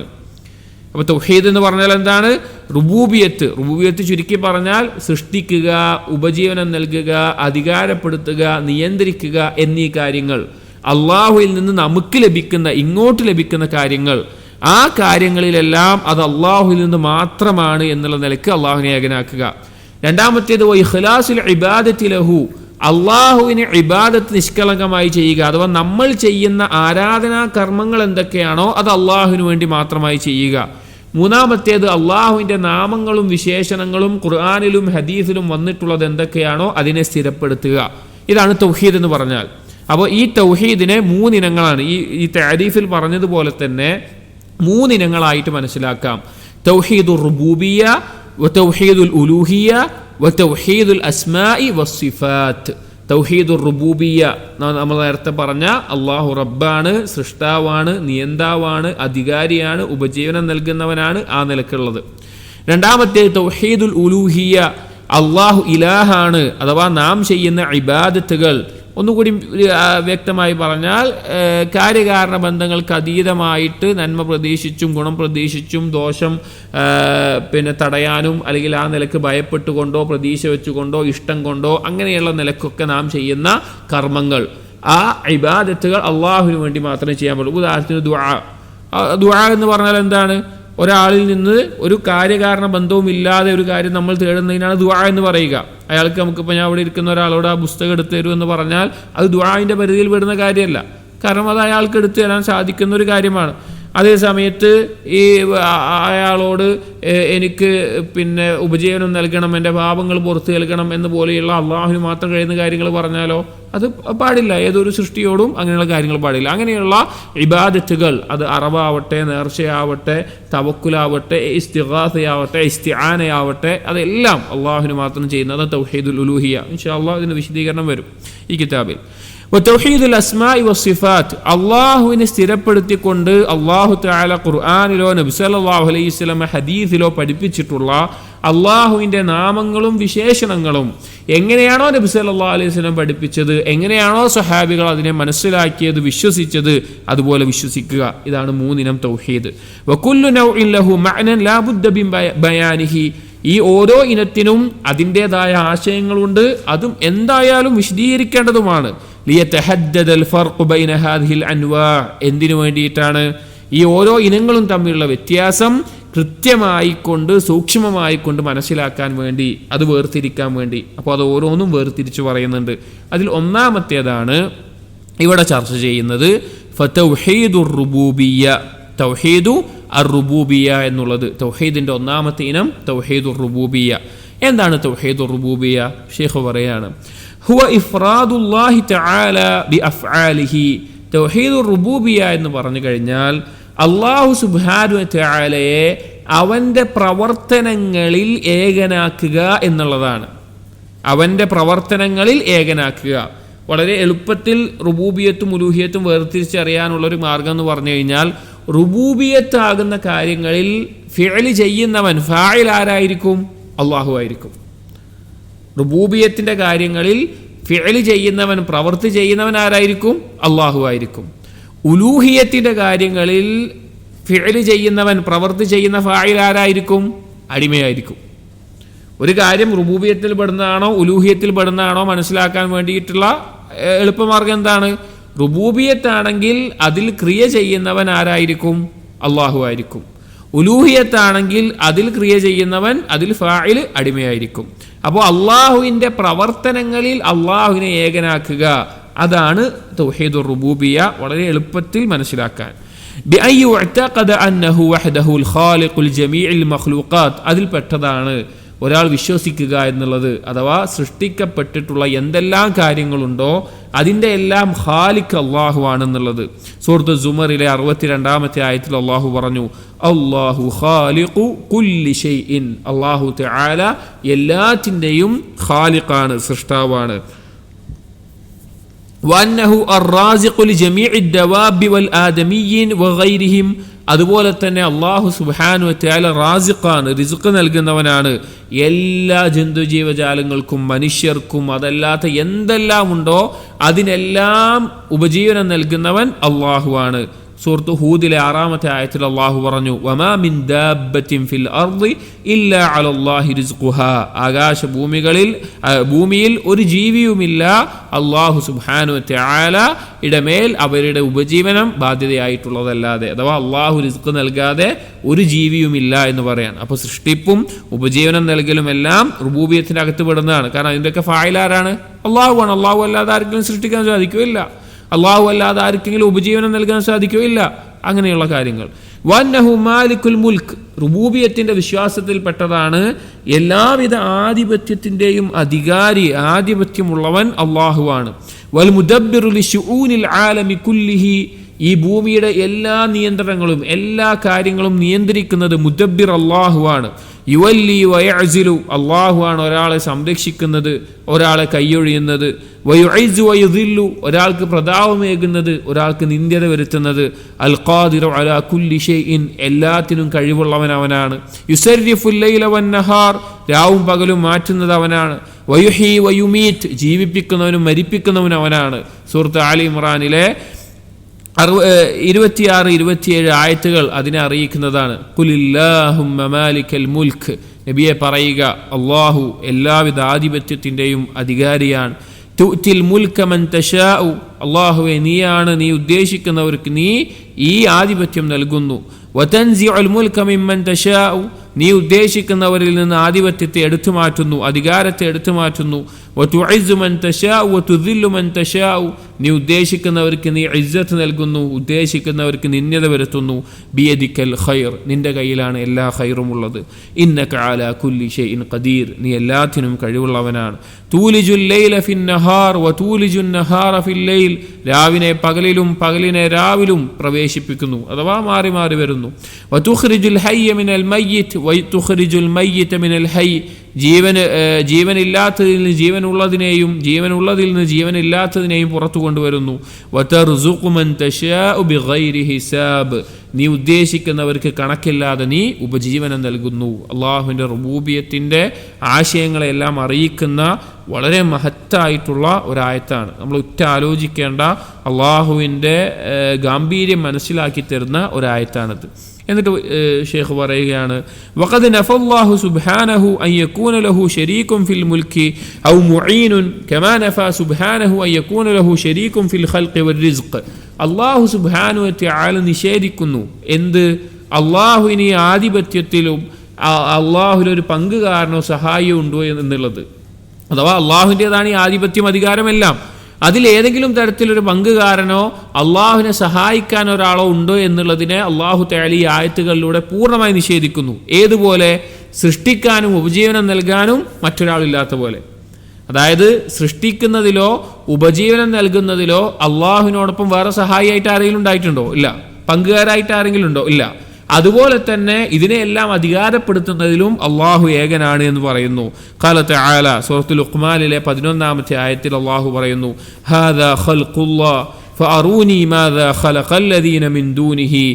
അപ്പോൾ തൗഹീദ് എന്ന് പറഞ്ഞാൽ എന്താണ്? റുബൂബിയത്ത് ചുരുക്കി പറഞ്ഞാൽ സൃഷ്ടിക്കുക, ഉപജീവനം നൽകുക, അധികാരപ്പെടുത്തുക, നിയന്ത്രിക്കുക എന്നീ കാര്യങ്ങൾ, അള്ളാഹുവിൽ നിന്ന് നമുക്ക് ലഭിക്കുന്ന, ഇങ്ങോട്ട് ലഭിക്കുന്ന കാര്യങ്ങൾ, ആ കാര്യങ്ങളിലെല്ലാം അത് അള്ളാഹുവിൽ നിന്ന് മാത്രമാണ് എന്നുള്ള നിലയ്ക്ക് അള്ളാഹുവിനെ ഏകനാക്കുക. രണ്ടാമത്തേത് വൈഖ്ലാസുൽ ഇബാദത്തി ലഹു, അള്ളാഹുവിന് ഇബാദത്ത് നിഷ്കളങ്കമായി ചെയ്യുക. അഥവാ നമ്മൾ ചെയ്യുന്ന ആരാധനാ കർമ്മങ്ങൾ എന്തൊക്കെയാണോ അത് അള്ളാഹുവിന് വേണ്ടി മാത്രമായി ചെയ്യുക. മൂന്നാമത്തേത് അള്ളാഹുവിൻ്റെ നാമങ്ങളും വിശേഷണങ്ങളും ഖുർആനിലും ഹദീസിലും വന്നിട്ടുള്ളത് എന്തൊക്കെയാണോ അതിനെ സ്ഥിരപ്പെടുത്തുക. ഇതാണ് തൗഹീദ് എന്ന് പറഞ്ഞാൽ. അപ്പോൾ ഈ തൗഹീദിനെ 3 ഇനങ്ങളാണ്. ഈ തഅരീഫിൽ പറഞ്ഞതുപോലെ തന്നെ മൂന്നിനങ്ങളായിട്ട് മനസ്സിലാക്കാം. തൗഹീദുർ റുബൂബിയ്യ വ തൗഹീദുൽ ഉലൂഹിയ്യ വ തൗഹീദുൽ അസ്മാഇ വസ്സിഫാത്ത്. തൗഹീദുർ റുബൂബിയ്യ നമ്മൾ നേരത്തെ പറഞ്ഞ അള്ളാഹു റബ്ബാണ്, സൃഷ്ടാവാണ്, നിയന്താവാണ്, അധികാരിയാണ്, ഉപജീവനം നൽകുന്നവനാണ്, ആ നിലക്കുള്ളത്. രണ്ടാമത്തെ തൗഹീദുൽ ഉലൂഹിയ്യ, അള്ളാഹു ഇലാഹാണ്, അഥവാ നാം ചെയ്യുന്ന ഇബാദത്തുകൾ ഒന്നുകൂടി വ്യക്തമായി പറഞ്ഞാൽ കാര്യകാരണ ബന്ധങ്ങൾക്ക് അതീതമായിട്ട് നന്മ പ്രതീക്ഷിച്ചും ഗുണം പ്രതീക്ഷിച്ചും ദോഷം തടയാനും അല്ലെങ്കിൽ ആ നിലക്ക് ഭയപ്പെട്ടുകൊണ്ടോ പ്രതീക്ഷ വെച്ചുകൊണ്ടോ ഇഷ്ടം കൊണ്ടോ അങ്ങനെയുള്ള നിലക്കൊക്കെ നാം ചെയ്യുന്ന കർമ്മങ്ങൾ, ആ ഇബാദത്തുകൾ അള്ളാഹുവിന് വേണ്ടി മാത്രമേ ചെയ്യാൻ പാടുള്ളൂ. ഉദാഹരണത്തിന് ദുആ എന്ന് പറഞ്ഞാൽ എന്താണ്? ഒരാളിൽ നിന്ന് ഒരു കാര്യകാരണ ബന്ധവും ഇല്ലാതെ ഒരു കാര്യം നമ്മൾ തേടുന്നതിനാണ് ദുആ എന്ന് പറയുക. അയാൾക്ക് നമുക്കിപ്പോൾ ഞാൻ അവിടെ ഇരിക്കുന്ന ഒരാളോട് ആ പുസ്തകം എടുത്തു തരൂ എന്ന് പറഞ്ഞാൽ അത് ദുആഇൻ്റെ പരിധിയിൽ പെടുന്ന കാര്യമല്ല. കാരണം അത് അയാൾക്ക് എടുത്തു തരാൻ സാധിക്കുന്ന ഒരു കാര്യമാണ്. അതേ സമയത്ത് ഈ അയാളോട് എനിക്ക് ഉപജീവനം നൽകണം, എൻ്റെ പാപങ്ങൾ പുറത്തു നൽകണം എന്ന് പോലെയുള്ള അള്ളാഹുവിന് മാത്രം കഴിയുന്ന കാര്യങ്ങൾ പറഞ്ഞാലോ അത് പാടില്ല. ഏതൊരു സൃഷ്ടിയോടും അങ്ങനെയുള്ള കാര്യങ്ങൾ പാടില്ല. അങ്ങനെയുള്ള ഇബാദത്തുകൾ, അത് അറവാവട്ടെ, നേർച്ചയാവട്ടെ, തവക്കുലാവട്ടെ, ഇസ്തിഗാസയാവട്ടെ, ഇസ്തിആനയാവട്ടെ, അതെല്ലാം അള്ളാഹുവിന് മാത്രം ചെയ്യുന്നത് തൗഹീദുൽ ഉലൂഹിയ്യ. ഇൻഷാ അല്ലാഹ് ഇതിന് വിശദീകരണം വരും ഈ കിതാബിൽ. തൗഹീദുൽ അസ്മാഇ വസ്സിഫാത്ത്, അള്ളാഹുവിനെ സ്ഥിരപ്പെടുത്തിക്കൊണ്ട് അള്ളാഹു തആല ഖുർആനിലോ നബി സല്ലല്ലാഹു അലൈഹി വസല്ലം ഹദീസിലോ പഠിപ്പിച്ചിട്ടുള്ള അള്ളാഹുവിൻ്റെ നാമങ്ങളും വിശേഷണങ്ങളും എങ്ങനെയാണോ നബി സല്ലല്ലാഹു അലൈഹി വസല്ലം പഠിപ്പിച്ചത്, എങ്ങനെയാണോ സ്വഹാബികൾ അതിനെ മനസ്സിലാക്കിയത്, വിശ്വസിച്ചത്, അതുപോലെ വിശ്വസിക്കുക. ഇതാണ് മൂന്നിനം തൗഹീദ്. വകുല്ലു നൗഇൻ ലഹു മഅനൻ ലാ ബുദ്ദ ബിൻ ബയാനിഹി, ഈ ഓരോ ഇനത്തിനും അതിൻ്റെതായ ആശയങ്ങളുണ്ട്, അതും എന്തായാലും വിശദീകരിക്കേണ്ടതുമാണ്. ലിയതഹദ്ദദൽ ഫർഖു ബൈന ഹാദിഹിൽ അൻവാ, എന്തിനു വേണ്ടിയിട്ടാണ്? ഈ ഓരോ ഇനങ്ങളും തമ്മിലുള്ള വ്യത്യാസം കൃത്യമായിക്കൊണ്ട് സൂക്ഷ്മമായിക്കൊണ്ട് മനസ്സിലാക്കാൻ വേണ്ടി, അത് വേർതിരിക്കാൻ വേണ്ടി. അപ്പോൾ അത് ഓരോന്നും വേർതിരിച്ച് പറയുന്നുണ്ട്. അതിൽ ഒന്നാമത്തേതാണ് ഇവിടെ ചർച്ച ചെയ്യുന്നത് ഫതൗഹീദുർ റുബൂബിയ്യ, തൗഹീദു അർ-റുബൂബിയ്യ എന്നുള്ളത്. തൗഹീദിൻ്റെ ഒന്നാമത്തെ ഇനം തൗഹീദുർ റുബൂബിയ്യ. എന്താണ് തൗഹീദുർ റുബൂബിയ്യ? ഷെയ്ഖ് പറയാണ്, ഹുവ ഇഫ്റാദുല്ലാഹി തആല ബിഅഫ്ആലിഹി. തൗഹീദുർ റുബൂബിയ്യ എന്ന് പറഞ്ഞു കഴിഞ്ഞാൽ അല്ലാഹു സുബ്ഹാനഹു വ തആലയെ അവൻ്റെ പ്രവർത്തനങ്ങളിൽ ഏകനാക്കുക എന്നുള്ളതാണ്. അവൻ്റെ പ്രവർത്തനങ്ങളിൽ ഏകനാക്കുക. വളരെ എളുപ്പത്തിൽ റുബൂബിയത്തും ഉലൂഹിയത്തും വേർതിരിച്ചറിയാനുള്ളൊരു മാർഗം എന്ന് പറഞ്ഞു കഴിഞ്ഞാൽ, റുബൂബിയത്താകുന്ന കാര്യങ്ങളിൽ ഫിഅൽ ചെയ്യുന്നവൻ, ഫാഇൽ ആരായിരിക്കും? അള്ളാഹു ആയിരിക്കും. റുബൂബിയത്തിൻ്റെ കാര്യങ്ങളിൽ ഫിഅൽ ചെയ്യുന്നവൻ, പ്രവൃത്തി ചെയ്യുന്നവൻ ആരായിരിക്കും? അള്ളാഹു ആയിരിക്കും. ഉലൂഹിയത്തിൻ്റെ കാര്യങ്ങളിൽ ഫിഅൽ ചെയ്യുന്നവൻ, പ്രവൃത്തി ചെയ്യുന്ന ഫാഇൽ ആരായിരിക്കും? അടിമയായിരിക്കും. ഒരു കാര്യം റുബൂബിയത്തിൽ പെടുന്നതാണോ ഉലൂഹിയത്തിൽ പെടുന്നതാണോ മനസ്സിലാക്കാൻ വേണ്ടിയിട്ടുള്ള എളുപ്പമാർഗം എന്താണ്? റുബൂബിയത്താണെങ്കിൽ അതിൽ ക്രിയ ചെയ്യുന്നവൻ ആരായിരിക്കും? അള്ളാഹു ആയിരിക്കും. ഉലൂഹിയത്താണെങ്കിൽ അതിൽ ക്രിയ ചെയ്യുന്നവൻ, അതിൽ ഫാഇൽ അടിമയായിരിക്കും. അപ്പോൾ അള്ളാഹുവിൻ്റെ പ്രവർത്തനങ്ങളിൽ അള്ളാഹുവിനെ ഏകനാക്കുക, അതാണ് തൗഹീദുർ റുബൂബിയ്യ. വളരെ എളുപ്പത്തിൽ മനസ്സിലാക്കാൻ. ബിഅൻ യുഅ്തഖദ അന്നഹു വഹ്ദഹുൽ ഖാലിഖുൽ ജമീഇൽ മഖ്ലൂഖാത്ത്, അതിൽ പെട്ടതാണ് ഒരാൾ വിശ്വസിക്കുക എന്നുള്ളത്. അഥവാ സൃഷ്ടിക്കപ്പെട്ടിട്ടുള്ള എന്തെല്ലാം കാര്യങ്ങളുണ്ടോ അതിൻ്റെ എല്ലാം ഖാലിഖ് അള്ളാഹു ആണെന്നുള്ളത്. സൂറത്ത് സുമറിലെ 62-ാമത്തെ ആയത്തിൽ അള്ളാഹു പറഞ്ഞു, അല്ലാഹു ഖാലിഖു കുല്ലി ഷൈഇൻ, അള്ളാഹു തആല എല്ലാറ്റിൻ്റെയും ഖാലിഖാണ്, സൃഷ്ടാവാണ്. വഅന്നഹു അർ-റാസിഖു ലിജമീഇദ് ദവാബി വൽ ആദമിയ്യിൻ വഗൈരിഹിം, അതുപോലെ തന്നെ അള്ളാഹു സുബ്ഹാനഹു വ തആല റാസിഖാണ്, റിസ്ക് നൽകുന്നവനാണ്. എല്ലാ ജന്തുജീവജാലങ്ങൾക്കും മനുഷ്യർക്കും അതല്ലാത്ത എന്തെല്ലാം ഉണ്ടോ അതിനെല്ലാം ഉപജീവനം നൽകുന്നവൻ അള്ളാഹുവാണ്. സൂറത്ത് ഹൂദിലെ 6-ാമത്തെ ആയത്തിൽ അള്ളാഹു പറഞ്ഞു, വമാ മിൻ ദാബത്തിൻ ഫിൽ അർളി ഇല്ലാ അലല്ലാഹി റിസ്ഖുഹാ, ഭൂമിയിൽ ഒരു ജീവിയുമില്ല അള്ളാഹു സുബ്ഹാനഹു വ തആല ഇടമേൽ അവരുടെ ഉപജീവനം ബാധ്യതയായിട്ടുള്ളതല്ലാതെ. അഥവാ അള്ളാഹു റിസ്ക് നൽകാതെ ഒരു ജീവിയുമില്ല എന്ന് പറയാൻ. അപ്പോൾ സൃഷ്ടിപ്പും ഉപജീവനം നൽകലും എല്ലാം റുബൂബിയത്തിൻ്റെ അകത്ത് പെടുന്നതാണ്. കാരണം അതിൻ്റെയൊക്കെ ഫാഇൽ ആരാണ്? അള്ളാഹുവാണ്. അള്ളാഹു അല്ലാതെ ആർക്കെങ്കിലും സൃഷ്ടിക്കാൻ സാധിക്കുകയില്ല. അള്ളാഹു അല്ലാതെ ആർക്കെങ്കിലും ഉപജീവനം നൽകാൻ സാധിക്കുകയില്ല. അങ്ങനെയുള്ള കാര്യങ്ങൾ. വന്നഹു മാലിക്കുൽ മുൽക്ക്, റുബൂബിയത്തിൻ്റെ വിശ്വാസത്തിൽപ്പെട്ടതാണ് എല്ലാവിധ ആധിപത്യത്തിൻ്റെയും അധികാരി, ആധിപത്യമുള്ളവൻ അള്ളാഹുവാണ്. വൽ മുദബ്ബിറു ലിശുഊനിൽ ആലമി കുല്ലിഹി, ഈ ഭൂമിയുടെ എല്ലാ നിയന്ത്രണങ്ങളും എല്ലാ കാര്യങ്ങളും നിയന്ത്രിക്കുന്നത് മുദബ്ബിർ അള്ളാഹുവാണ്. യുവല്ലി വയഅ്സിലു, അള്ളാഹുവാണ് ഒരാളെ സംരക്ഷിക്കുന്നത്, ഒരാളെ കൈയൊഴിയുന്നത്. വയുഇസ്സു വയുദില്ലു, ഒരാൾക്ക് പ്രതാപമേകുന്നത്, ഒരാൾക്ക് നിന്ദ്യത വരുത്തുന്നത്. അൽ ഖാദിറു അലാ കുല്ലി ഷൈഇൻ, എല്ലാത്തിനും കഴിവുള്ളവൻ അവനാണ്. യുസർരിഫുൽ ലൈല വന്നഹാർ, രാവും പകലും മാറ്റുന്നത് അവനാണ്. വയുഹി വയുമീറ്റ്, ജീവിപ്പിക്കുന്നവനും മരിപ്പിക്കുന്നവനും അവനാണ്. സൂറത്ത് ആലി ഇമ്രാനിലെ 26-27 ആയത്തുകൾ അതിനെ അറിയിക്കുന്നതാണ്. ഖുലില്ലാഹുമ്മ മാലിക്കൽ മുൽക്ക്, നബിയെ പറയുക, അള്ളാഹു എല്ലാവിധ ആധിപത്യത്തിൻ്റെയും അധികാരിയാണ്. തുഅ്തിൽ മുൽക മൻ തശാഉ, അള്ളാഹുവെ നീയാണ് നീ ഉദ്ദേശിക്കുന്നവർക്ക് നീ ഈ ആധിപത്യം നൽകുന്നു. വതൻസിഉൽ മുൽക മിമ്മൻ തശാഉ, നീ ഉദ്ദേശിക്കുന്നവരിൽ നിന്ന് ആധിപത്യത്തെ എടുത്തു മാറ്റുന്നു, അധികാരത്തെ എടുത്തു മാറ്റുന്നു. വതുഇസ്സു മൻ തശാഉ വതുദില്ലു മൻ തശാഉ, നീ ഉദ്ദേശിക്കുന്നവർക്ക് നീ ഇസ്സത്ത് നൽകുന്നു, ഉദ്ദേശിക്കുന്നവർക്ക് നിന്ദ്യത വരുത്തുന്നു. ബിയദിക്കൽ ഖൈർ, നിന്റെ കയ്യിലാണ് എല്ലാ ഖൈറും ഉള്ളത്. ഇന്നക അലാ കുല്ലി ഷൈഇൻ ഖദീർ, നീ എല്ലാത്തിനും കഴിവുള്ളവനാണ്. തൂലിജുൽ ലൈല ഫിൻ നഹാർ വതൂലിജുൻ നഹാറ ഫിൽ ലൈൽ, രാവിനെ പകലിലും പകലിനെ രാവിലും പ്രവേശിപ്പിക്കുന്നു, അഥവാ മാറി മാറി വരുന്നു. വതുഖ്രിജുൽ ഹയ്യ മിനൽ മയ്യിത്ത് വതുഖ്രിജുൽ മയ്യിത മിനൽ ഹയ്യ്, ജീവനില്ലാത്തതിൽ നിന്ന് ജീവനുള്ളതിനെയും ജീവനുള്ളതിൽ നിന്ന് ജീവനില്ലാത്തതിനെയും പുറത്തു കൊണ്ടുവരുന്നു. വതർസുഖു മൻ തശാഉ ബിഗൈരി ഹിസാബ്, നീ ഉദ്ദേശിക്കുന്നവർക്ക് കണക്കില്ലാതെ നീ ഉപജീവനം നൽകുന്നു. അള്ളാഹുവിൻ്റെ റുബൂബിയത്തിൻ്റെ ആശയങ്ങളെല്ലാം അറിയിക്കുന്ന വളരെ മഹത്തായിട്ടുള്ള ഒരായത്താണ്. നമ്മൾ ആലോചിക്കേണ്ട അള്ളാഹുവിൻ്റെ ഗാംഭീര്യം മനസ്സിലാക്കി തരുന്ന ഒരായത്താണിത്. എന്നിട്ട് ഷെയ്ഖ് പറയുകയാണ്, വഖദ് നഫല്ലാഹു സുബ്ഹാനഹു അൻ യകൂന ലഹു ശരീകുൻ ഫിൽ മുൽക്കി ഔ മുഈനുൻ കമാ നഫാ സുബ്ഹാനഹു അൻ യകൂന ലഹു ശരീകുൻ ഫിൽ ഖൽഖി വർ-റിസ്ഖ്. അല്ലാഹു സുബ്ഹാനഹു വതആല നിഷേധിക്കുന്നു എന്ത്? അള്ളാഹുവിന് ആധിപത്യത്തിലും അള്ളാഹുലൊരു പങ്കുകാരനോ സഹായിയോ ഉണ്ടോ എന്നുള്ളത്. അഥവാ അള്ളാഹുവിൻ്റെതാണ് ഈ ആധിപത്യം അധികാരമെല്ലാം. അതിലേതെങ്കിലും തരത്തിലൊരു പങ്കുകാരനോ അള്ളാഹുവിനെ സഹായിക്കാൻ ഒരാളോ ഉണ്ടോ എന്നുള്ളതിനെ അള്ളാഹു തആല ഈ ആയത്തുകളിലൂടെ പൂർണ്ണമായി നിഷേധിക്കുന്നു. ഏതുപോലെ? സൃഷ്ടിക്കാനും ഉപജീവനം നൽകാനും മറ്റൊരാളില്ലാത്ത പോലെ. അതായത് സൃഷ്ടിക്കുന്നതിലോ ഉപജീവനം നൽകുന്നതിലോ അള്ളാഹുവിനോടൊപ്പം വേറെ സഹായിയായിട്ട് ആരെങ്കിലും ഉണ്ടായിട്ടുണ്ടോ? ഇല്ല. പങ്കുകാരായിട്ട് ആരെങ്കിലും ഉണ്ടോ? ഇല്ല. അതുപോലെ തന്നെ ഇതിനെല്ലാം അധികാരപ്പെടുത്തുന്നതിലും അള്ളാഹു ഏകനാണ് എന്ന് പറയുന്നു. ഖാല തആല സൂറത്തുൽ ലുഖ്മാനിലെ 11-ാമത്തെ ആയത്തിൽ അള്ളാഹു പറയുന്നു, ഹാദാ ഖൽഖുല്ലാഹ് ഫഅറൂനി മാദാ ഖലഖല്ലദീന മിൻ ദൂനിഹി,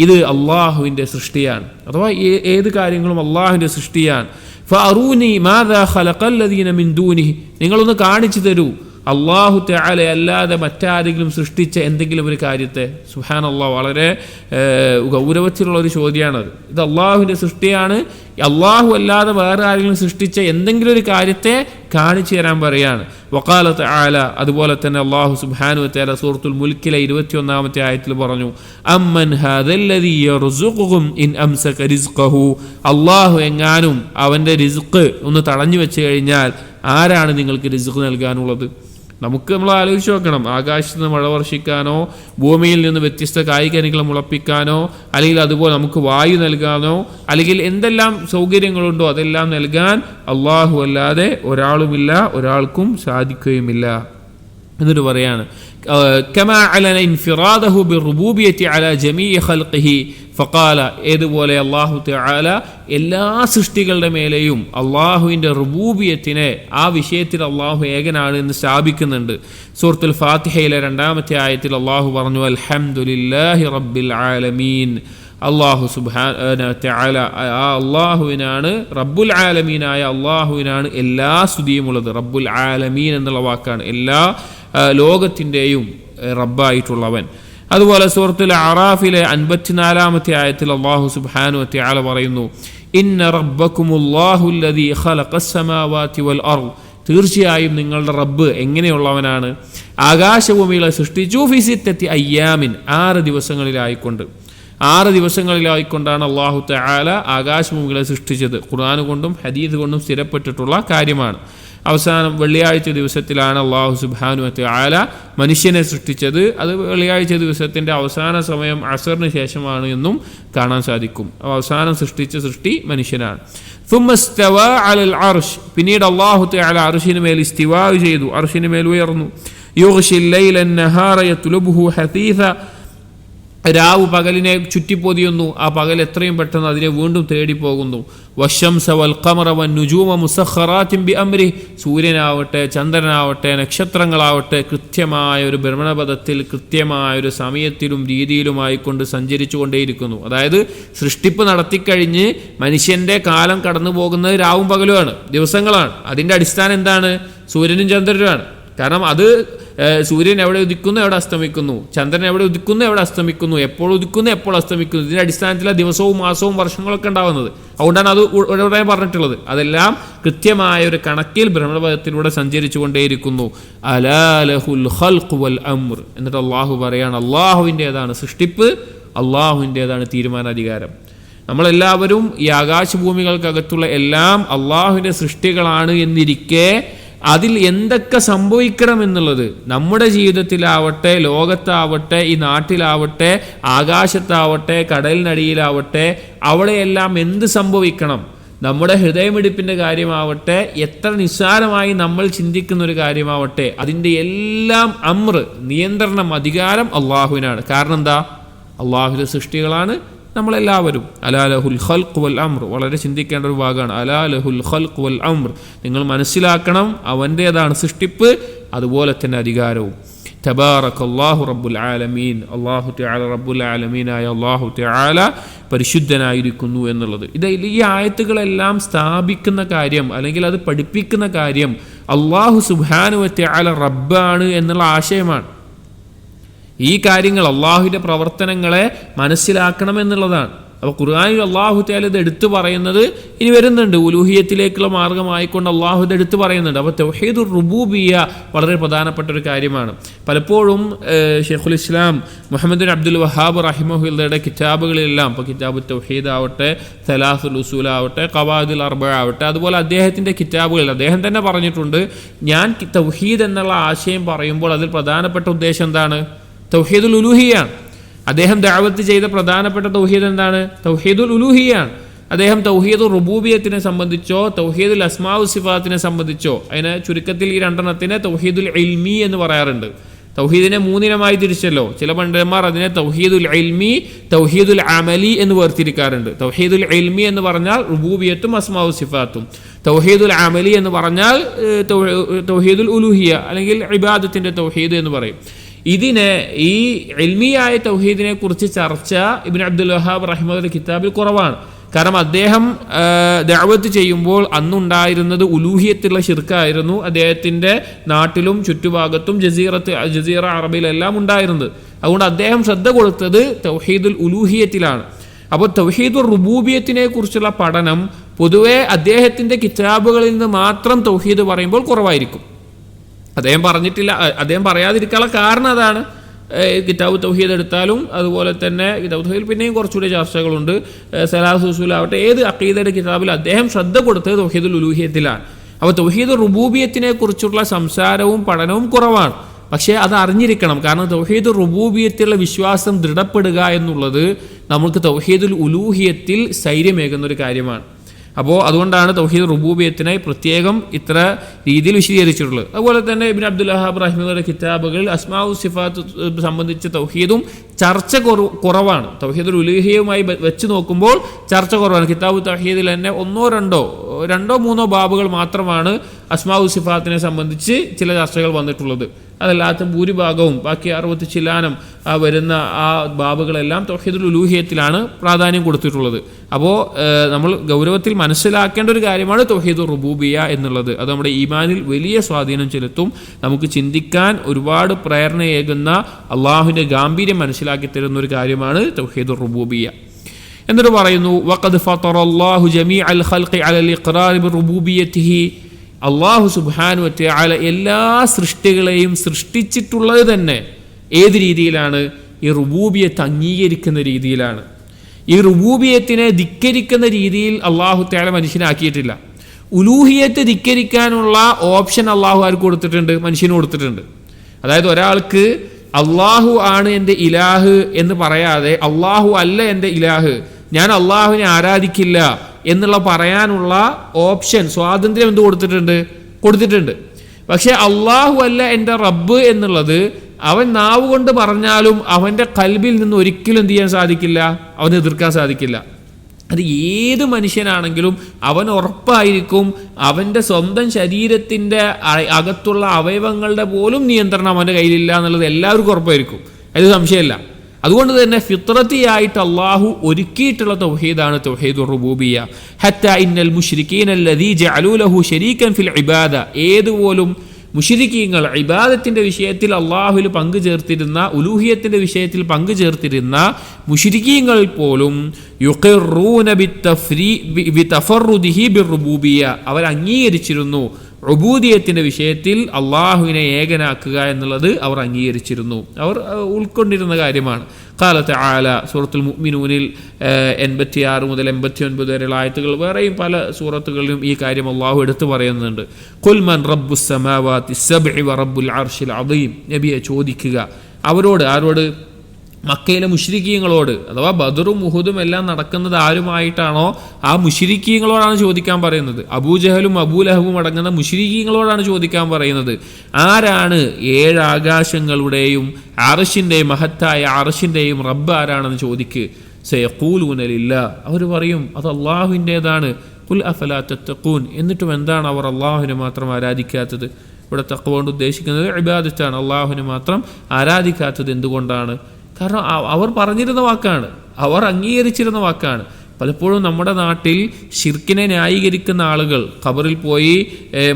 ഇത് അള്ളാഹുവിൻ്റെ സൃഷ്ടിയാണ്. അഥവാ ഏത് കാര്യങ്ങളും അള്ളാഹുവിൻ്റെ സൃഷ്ടിയാണ്. ഫഅറൂനി മാദാ ഖലഖല്ലദീന മിൻ ദൂനിഹി, നിങ്ങളൊന്ന് കാണിച്ചു തരൂ അള്ളാഹു തആല അല്ലാതെ മറ്റാരെങ്കിലും സൃഷ്ടിച്ച എന്തെങ്കിലും ഒരു കാര്യത്തെ. സുബ്ഹാനല്ലാഹ്, വളരെ ഗൗരവത്തിലുള്ള ഒരു ചോദ്യമാണത്. ഇത് അള്ളാഹുവിൻ്റെ സൃഷ്ടിയാണ്, അള്ളാഹു അല്ലാതെ വേറെ ആരെങ്കിലും സൃഷ്ടിച്ച എന്തെങ്കിലും ഒരു കാര്യത്തെ കാണിച്ചു തരാൻ പറയാണ്. വഖാല തആല, അതുപോലെ തന്നെ അള്ളാഹു സുബ്ഹാനഹു വതആല സൂറത്തുൽ മുൽക്കിലെ 21-ാമത്തെ ആയത്തിൽ പറഞ്ഞു, അമ്മൻ ഹാദല്ലദീ യർസുഖുകും ഇൻ അംസക റിസ്ഖഹു, അള്ളാഹു എങ്ങാനും അവൻ്റെ റിസ്ഖ് ഒന്ന് തടഞ്ഞു വെച്ച് കഴിഞ്ഞാൽ ആരാണ് നിങ്ങൾക്ക് റിസ്ഖ് നൽകാനുള്ളത്? നമ്മൾ ആലോചിച്ച് നോക്കണം. ആകാശത്ത് നിന്ന് മഴ വർഷിക്കാനോ ഭൂമിയിൽ നിന്ന് വ്യത്യസ്ത കായികനികൾ മുളപ്പിക്കാനോ അല്ലെങ്കിൽ അതുപോലെ നമുക്ക് വായു നൽകാനോ അല്ലെങ്കിൽ എന്തെല്ലാം സൗകര്യങ്ങളുണ്ടോ അതെല്ലാം നൽകാൻ അള്ളാഹു അല്ലാതെ ഒരാളുമില്ല, ഒരാൾക്കും സാധിക്കുകയുമില്ല. എന്നിട്ട് പറയാണ്, കമാ അലന ഇൻഫിറാദഹു ബിറുബൂബിയത്തി അലാ ജമീഇ ഖൽഖിഹി ഫഖാല, ഏതുപോലെ അല്ലാഹു തആല എല്ലാ സൃഷ്ടികളുടെ മേലെയും അള്ളാഹുവിൻ്റെ റുബൂബിയത്തിനെ ആ വിഷയത്തിൽ അള്ളാഹു ഏകനാണ് എന്ന് സ്ഥാപിക്കുന്നുണ്ട്. സൂറത്തുൽ ഫാത്തിഹയിലെ 2-ാമത്തെ ആയത്തിൽ അള്ളാഹു പറഞ്ഞു, അൽഹംദുലില്ലാഹി റബ്ബിൽ ആലമീൻ, അള്ളാഹു സുബ്ഹാനഹു വതആല ആ അള്ളാഹുവിനാണ്, റബ്ബുൽ ആലമീനായ അള്ളാഹുവിനാണ് എല്ലാ സ്തുതിയുമുള്ളത്. റബ്ബുൽ ആലമീൻ എന്നുള്ള വാക്കാണ് എല്ലാ ലോകത്തിൻ്റെയും റബ്ബായിട്ടുള്ളവൻ. അതുപോലെ സൂറത്തുൽ അറാഫിലെ 54-ാമത്തെ ആയത്തിൽ അള്ളാഹു സുബ്ഹാനഹു വതആല പറയുന്നു, ഇന്ന റബ്ബക്കുമുല്ലാഹു അല്ലദീ ഖലഖസ് സമാവാതി വൽ അർദ്, തീർച്ചയായും നിങ്ങളുടെ റബ്ബ് എങ്ങനെയുള്ളവനാണ്? ആകാശഭൂമികളെ സൃഷ്ടിച്ചു ഫി സിത്തത്തി അയ്യാമിൻ, 6 ദിവസങ്ങളിലായിക്കൊണ്ട്. 6 ദിവസങ്ങളിലായിക്കൊണ്ടാണ് അള്ളാഹു തആല ആകാശഭൂമികളെ സൃഷ്ടിച്ചത്. ഖുർആൻ കൊണ്ടും ഹദീസ് കൊണ്ടും സ്ഥിരപ്പെട്ടിട്ടുള്ള കാര്യമാണ്. അവസാനം വെള്ളിയാഴ്ച ദിവസത്തിലാണ് അള്ളാഹു സുബ്ഹാനഹു വതആല മനുഷ്യനെ സൃഷ്ടിച്ചത്. അത് വെള്ളിയാഴ്ച ദിവസത്തിൻ്റെ അവസാന സമയം അസറിന് ശേഷമാണ് എന്നും കാണാൻ സാധിക്കും. അവസാനം സൃഷ്ടിച്ച സൃഷ്ടി മനുഷ്യനാണ്. ثم استوى على العرش, പിന്നീട് അള്ളാഹു തആല അർശിന് മേൽ ഇസ്തിവാ ചെയ്തു, അർശിന് മേൽ ഉയർന്നു. യുഗ്ശി الليل النهار يطلبه حثيثا, രാവ് പകലിനെ ചുറ്റിപ്പൊതിയുന്നു, ആ പകൽ എത്രയും പെട്ടെന്ന് അതിനെ വീണ്ടും തേടി പോകുന്നു. വശംസ വൽ ഖമറ വൻ നുജൂമ മുസഖറാത്തിൻ ബിഅംരി, സൂര്യനാവട്ടെ ചന്ദ്രനാവട്ടെ നക്ഷത്രങ്ങളാവട്ടെ കൃത്യമായ ഒരു ഭ്രമണപഥത്തിൽ കൃത്യമായ ഒരു സമയത്തിലും രീതിയിലുമായിക്കൊണ്ട് സഞ്ചരിച്ചു കൊണ്ടേയിരിക്കുന്നു. അതായത് സൃഷ്ടിപ്പ് നടത്തിക്കഴിഞ്ഞ് മനുഷ്യന്റെ കാലം കടന്നു പോകുന്നത് രാവും പകലുമാണ്, ദിവസങ്ങളാണ്. അതിന്റെ അടിസ്ഥാനം എന്താണ്? സൂര്യനും ചന്ദ്രനുമാണ്. കാരണം അത് സൂര്യൻ എവിടെ ഉദിക്കുന്നു എവിടെ അസ്തമിക്കുന്നു, ചന്ദ്രൻ എവിടെ ഉദിക്കുന്നു എവിടെ അസ്തമിക്കുന്നു, എപ്പോൾ ഉദിക്കുന്നു എപ്പോൾ അസ്തമിക്കുന്നു, ഇതിന്റെ അടിസ്ഥാനത്തിലാണ് ദിവസവും മാസവും വർഷങ്ങളൊക്കെ ഉണ്ടാവുന്നത്. അതുകൊണ്ടാണ് അത് ഇവിടെ പറഞ്ഞിട്ടുള്ളത്. അതെല്ലാം കൃത്യമായ ഒരു കണക്കിൽ ഭ്രമണപഥത്തിലൂടെ സഞ്ചരിച്ചു കൊണ്ടേയിരിക്കുന്നു. അലാ ലഹുൽ ഖൽഖ് വൽ അംർ, എന്നിട്ട് അള്ളാഹു പറയാണ് അള്ളാഹുവിൻ്റെതാണ് സൃഷ്ടിപ്പ്, അള്ളാഹുവിൻ്റെതാണ് തീരുമാനാധികാരം. നമ്മളെല്ലാവരും ഈ ആകാശഭൂമികൾക്കകത്തുള്ള എല്ലാം അള്ളാഹുവിൻ്റെ സൃഷ്ടികളാണ് എന്നിരിക്കെ അതിൽ എന്തൊക്കെ സംഭവിക്കണം എന്നുള്ളത് നമ്മുടെ ജീവിതത്തിലാവട്ടെ, ലോകത്താവട്ടെ, ഈ നാട്ടിലാവട്ടെ, ആകാശത്താവട്ടെ, കടലിനടിയിലാവട്ടെ, അവിടെയെല്ലാം എന്ത് സംഭവിക്കണം, നമ്മുടെ ഹൃദയമിടിപ്പിൻ്റെ കാര്യമാവട്ടെ, എത്ര നിസ്സാരമായി നമ്മൾ ചിന്തിക്കുന്ന ഒരു കാര്യമാവട്ടെ, അതിൻ്റെ എല്ലാം അമ്ർ, നിയന്ത്രണം, അധികാരം അള്ളാഹുവിനാണ്. കാരണം എന്താ? അള്ളാഹുവിൻ്റെ സൃഷ്ടികളാണ് നമ്മളെല്ലാവരും. അലാ ലഹുൽ ഖൽഖ് വൽ അംർ, വളരെ ചിന്തിക്കേണ്ട ഒരു ഭാഗമാണ്. അലാ ലഹുൽ ഖൽഖ് വൽ അംർ, നിങ്ങൾ മനസ്സിലാക്കണം അവൻ്റേതാണ് സൃഷ്ടിപ്പ്, അതുപോലെ തന്നെ അധികാരവും. തബാറകല്ലാഹു റബ്ബുൽ ആലമീൻ, അല്ലാഹു തആല റബ്ബുൽ ആലമീനായ അല്ലാഹു തആല പരിശുദ്ധനായിരിക്കുന്നു എന്നുള്ളത്. ഈ ആയത്തുകളെല്ലാം സ്ഥാപിക്കുന്ന കാര്യം അല്ലെങ്കിൽ അത് പഠിപ്പിക്കുന്ന കാര്യം അല്ലാഹു സുബ്ഹാനഹു വ തആല റബ്ബാണ് എന്നുള്ള ആശയമാണ്. ഈ കാര്യങ്ങൾ അള്ളാഹുവിൻ്റെ പ്രവർത്തനങ്ങളെ മനസ്സിലാക്കണമെന്നുള്ളതാണ്. അപ്പോൾ ഖുർആനിൽ അള്ളാഹു തആല ഇത് എടുത്തു പറയുന്നത് ഇനി വരുന്നുണ്ട്, ഉലൂഹിയത്തിലേക്കുള്ള മാർഗമായിക്കൊണ്ട് അള്ളാഹു ഇത് എടുത്തു പറയുന്നുണ്ട്. അപ്പോൾ തൗഹീദുർ റുബൂബിയ്യ വളരെ പ്രധാനപ്പെട്ട ഒരു കാര്യമാണ്. പലപ്പോഴും ഷെയ്ഖുൽ ഇസ്ലാം മുഹമ്മദ് ബിൻ അബ്ദുൽ വഹാബ് റഹിമഹുല്ലയുടെ കിതാബുകളിലെല്ലാം, ഇപ്പോൾ കിതാബ് തൗഹീദ് ആവട്ടെ, സലാസുൽ ഉസൂൽ ആവട്ടെ, ഖവാദിൽ അർബഅ ആവട്ടെ, അതുപോലെ അദ്ദേഹത്തിൻ്റെ കിതാബുകളിൽ അദ്ദേഹം തന്നെ പറഞ്ഞിട്ടുണ്ട്, ഞാൻ തൗഹീദ് എന്നുള്ള ആശയം പറയുമ്പോൾ അതിൽ പ്രധാനപ്പെട്ട ഉദ്ദേശം എന്താണ്? തൗഹീദുൽ ഉലൂഹിയാണ്. അദ്ദേഹം ദഅവത്ത് ചെയ്ത പ്രധാനപ്പെട്ട തൗഹീദ് എന്താണ്? തൗഹീദുൽ ഉലൂഹിയാണ്. അദ്ദേഹം തൗഹീദുൽ റുബൂബിയത്തിനെ സംബന്ധിച്ചോ തൗഹീദുൽ അസ്മാഉ സിഫാത്തിനെ സംബന്ധിച്ചോ, അതിനെ ചുരുക്കത്തിൽ ഈ രണ്ടെണ്ണത്തിനെ തൗഹീദുൽ ഇൽമി എന്ന് പറയാറുണ്ട്. തൗഹീദിനെ മൂന്നിനമായി തിരിച്ചല്ലോ. ചില പണ്ഡിതന്മാർ അതിനെ തൗഹീദുൽ ഇൽമി, തൗഹീദുൽ അമലി എന്ന് വേർതിരിക്കാറുണ്ട്. തൗഹീദുൽ ഇൽമി എന്ന് പറഞ്ഞാൽ റുബൂബിയത്തും അസ്മാഉ സിഫാത്തും, തൗഹീദുൽ അമലി എന്ന് പറഞ്ഞാൽ തൗഹീദുൽ ഉലൂഹിയ അല്ലെങ്കിൽ ഇബാദത്തിന്റെ തൗഹീദ് എന്ന് പറയും. ഇതിനെ ഈ ഇൽമിയായ തൗഹീദിനെ കുറിച്ച് ചർച്ച ഇബ്നു അബ്ദുൽ വഹാബ് റഹിമഹുള്ളാഹിന്റെ കിതാബിൽ കുറവാണ്. കാരണം അദ്ദേഹം ദഅവത്ത് ചെയ്യുമ്പോൾ അന്നുണ്ടായിരുന്നത് ഉലൂഹിയത്തുള്ള ശിർക്കായിരുന്നു അദ്ദേഹത്തിൻ്റെ നാട്ടിലും ചുറ്റുഭാഗത്തും ജസീറ അറബിയിലെല്ലാം ഉണ്ടായിരുന്നത്. അതുകൊണ്ട് അദ്ദേഹം ശ്രദ്ധ കൊടുത്തത് തൗഹീദുൽ ഉലൂഹിയത്തിലാണ്. അപ്പോൾ തൗഹീദുർ റുബൂബിയത്തിനെ കുറിച്ചുള്ള പഠനം പൊതുവെ അദ്ദേഹത്തിൻ്റെ കിതാബുകളിൽ നിന്ന് മാത്രം തൗഹീദ് പറയുമ്പോൾ കുറവായിരിക്കും. അദ്ദേഹം പറഞ്ഞിട്ടില്ല, അദ്ദേഹം പറയാതിരിക്കാനുള്ള കാരണം അതാണ്. കിതാബ് തൗഹീദ് എടുത്താലും അതുപോലെ തന്നെ കിതാബ് തൗഹീദ് പിന്നെയും കുറച്ചുകൂടി ചർച്ചകളുണ്ട്. സലാസ് ഉസൂൽ ആവട്ടെ, ഏത് അഖീദയുടെ കിതാബിൽ അദ്ദേഹം ശ്രദ്ധ കൊടുത്തത് തൗഹീദുൽ ഉലൂഹിയത്തിലാണ്. അപ്പോൾ തൗഹീദുൽ റുബൂബിയത്തിനെ കുറിച്ചുള്ള സംസാരവും പഠനവും കുറവാണ്. പക്ഷേ അത് അറിഞ്ഞിരിക്കണം. കാരണം തൗഹീദുൽ റുബൂബിയത്തിലുള്ള വിശ്വാസം ദൃഢപ്പെടുക എന്നുള്ളത് നമുക്ക് തൗഹീദുൽ ഉലൂഹിയത്തിൽ സ്ഥൈര്യമേകുന്നൊരു കാര്യമാണ്. അപ്പോൾ അതുകൊണ്ടാണ് തൗഹീദ് റുബൂബിയത്തിനായി പ്രത്യേകം ഇത്ര രീതിയിൽ വിശദീകരിച്ചിട്ടുള്ളത്. അതുപോലെ തന്നെ ഇബ്നു അബ്ദുൽ വഹാബ് റഹിമഹുള്ളയുടെ കിതാബുകളിൽ അസ്മാഉ സിഫാത്ത് സംബന്ധിച്ച തൗഹീദും ചർച്ച കുറവാണ്. തൗഹീദുൽ ഉലൂഹിയയുമായി വെച്ച് നോക്കുമ്പോൾ ചർച്ച കുറവാണ്. കിതാബ് തൗഹീദിൽ തന്നെ രണ്ടോ മൂന്നോ ബാബുകൾ മാത്രമാണ് അസ്മാഉ സിഫാത്തിനെ സംബന്ധിച്ച് ചില ചർച്ചകൾ വന്നിട്ടുള്ളത്. അതല്ലാത്ത ഭൂരിഭാഗവും ബാക്കി 60 ചില്ലാനം വരുന്ന ആ ബാബുകളെല്ലാം തൗഹീദുൽ ഉലൂഹിയത്തിലാണ് പ്രാധാന്യം കൊടുത്തിട്ടുള്ളത്. അപ്പോൾ നമ്മൾ ഗൗരവത്തിൽ മനസ്സിലാക്കേണ്ട ഒരു കാര്യമാണ് തൗഹീദുർ റുബൂബിയ എന്നുള്ളത്. അത് നമ്മുടെ ഈമാനിൽ വലിയ സ്വാധീനം ചെലുത്തും. നമുക്ക് ചിന്തിക്കാൻ ഒരുപാട് പ്രേരണയേകുന്ന അള്ളാഹുവിൻ്റെ ഗാംഭീര്യം മനസ്സിലാക്കി തരുന്ന ഒരു കാര്യമാണ് തൗഹീദുർ റുബൂബിയ. എന്നിട്ട് പറയുന്നു, വഖദ് ഫതറല്ലാഹു ജമീഅൽ ഖൽഖി അലൽ ഇഖ്റാർ ബിറുബൂബിയതിഹി, അള്ളാഹു സുബ്ഹാനഹു വ തആല എല്ലാ സൃഷ്ടികളെയും സൃഷ്ടിച്ചിട്ടുള്ളത് തന്നെ ഏത് രീതിയിലാണ്? ഈ റുബൂബിയത്ത് അംഗീകരിക്കുന്ന രീതിയിലാണ്. ഈ റുബൂബിയത്തിനെ ധിക്കരിക്കുന്ന രീതിയിൽ അള്ളാഹു തആല മനുഷ്യനാക്കിയിട്ടില്ല. ഉലൂഹിയത്ത് ധിക്കരിക്കാനുള്ള ഓപ്ഷൻ അള്ളാഹു ആർക്ക് കൊടുത്തിട്ടുണ്ട്? മനുഷ്യന് കൊടുത്തിട്ടുണ്ട്. അതായത് ഒരാൾക്ക് അള്ളാഹു ആണ് എൻ്റെ ഇലാഹ് എന്ന് പറയാതെ അള്ളാഹു അല്ല എൻ്റെ ഇലാഹ്, ഞാൻ അള്ളാഹുവിനെ ആരാധിക്കില്ല എന്നുള്ള പറയാനുള്ള ഓപ്ഷൻ, സ്വാതന്ത്ര്യം എന്ത് കൊടുത്തിട്ടുണ്ട്? പക്ഷെ അള്ളാഹു അല്ല എൻ്റെ റബ്ബ് എന്നുള്ളത് അവൻ നാവ് കൊണ്ട് പറഞ്ഞാലും അവൻ്റെ കൽബിൽ നിന്ന് ഒരിക്കലും എന്ത് ചെയ്യാൻ സാധിക്കില്ല, അവന് എതിർക്കാൻ സാധിക്കില്ല. അത് ഏത് മനുഷ്യനാണെങ്കിലും അവൻ ഉറപ്പായിരിക്കും അവൻ്റെ സ്വന്തം ശരീരത്തിൻ്റെ അകത്തുള്ള അവയവങ്ങളുടെ പോലും നിയന്ത്രണം അവൻ്റെ കയ്യിലില്ല എന്നുള്ളത് എല്ലാവർക്കും ഉറപ്പായിരിക്കും, അതിൽ സംശയമില്ല. അതുകൊണ്ട് തന്നെ ഫിത്രത്തിയായിട്ട് അള്ളാഹു ഒരുക്കിയിട്ടുള്ള തൗഹീദാണ് തൗഹീദുർ റുബൂബിയ്യ. ഹത്താ ഇന്നൽ മുശ്രിക്കീന അല്ലദീ ജഅലൂ ലഹു ശരീകൻ ഫിൽ ഇബാദ, ഏതുപോലും മുശ്രിക്കീങ്ങൾ ഇബാദത്തിന്റെ വിഷയത്തിൽ അള്ളാഹുവിൽ പങ്കു ചേർത്തിരുന്ന, ഉലൂഹിയത്തിന്റെ വിഷയത്തിൽ പങ്കു ചേർത്തിരുന്ന മുശ്രിക്കീങ്ങൾ പോലും യുഖിറൂന ബിതഫറുദിഹി ബിർറുബൂബിയ്യ, അവർ അംഗീകരിച്ചിരുന്നു ഉബൂദിയത്തിന്റെ വിഷയത്തിൽ അള്ളാഹുവിനെ ഏകനാക്കുക എന്നുള്ളത് അവർ അംഗീകരിച്ചിരുന്നു, അവർ ഉൾക്കൊണ്ടിരുന്ന കാര്യമാണ്. ഖാല തആല സൂറത്തുൽ മുഅ്മിനൂനിൽ 86 മുതൽ 89 വരെയുള്ള ആയത്തുകൾ, വേറെയും പല സൂറത്തുകളിലും ഈ കാര്യം അള്ളാഹു എടുത്തു പറയുന്നുണ്ട്. ഖുൽ മൻ റബ്ബുസ് സമാവാതി സബ്ഇ വ റബ്ബുൽ അർശിൽ അദീം, നബിയെ ചോദിക്കുക അവരോട്, ആരോട്? മക്കയിലെ മുശ്രിക്കീങ്ങളോട്. അഥവാ ബദറും ഉഹുദും എല്ലാം നടക്കുന്നത് ആരുമായിട്ടാണോ ആ മുശ്രിക്കീങ്ങളോടാണ് ചോദിക്കാൻ പറയുന്നത്. അബൂജഹലും അബൂലഹബും അടങ്ങുന്ന മുശ്രിക്കീങ്ങളോടാണ് ചോദിക്കാൻ പറയുന്നത്. ആരാണ് 7 ആകാശങ്ങളുടെയും അർശിൻ്റെയും മഹത്തായ അർശിൻ്റെയും റബ്ബ് ആരാണെന്ന് ചോദിക്ക്. സയഖൂലൂന ലില്ലാഹ്, അവർ പറയും അത് അള്ളാഹുവിൻ്റേതാണ്. ഖുൽ അഫലാ തത്തഖൂൻ, എന്നിട്ടും എന്താണ് അവർ അള്ളാഹുവിനെ മാത്രം ആരാധിക്കാത്തത്? ഇവിടെ തഖ്വ കൊണ്ട് ഉദ്ദേശിക്കുന്നത് ഇബാദത്താണ്. അള്ളാഹുവിനെ മാത്രം ആരാധിക്കാത്തത് എന്തുകൊണ്ടാണ്? കാരണം അവർ പറഞ്ഞിരുന്ന വാക്കാണ്, അവർ അംഗീകരിച്ചിരുന്ന വാക്കാണ്. പലപ്പോഴും നമ്മുടെ നാട്ടിൽ ശിർക്കിനെ ന്യായീകരിക്കുന്ന ആളുകൾ ഖബറിൽ പോയി,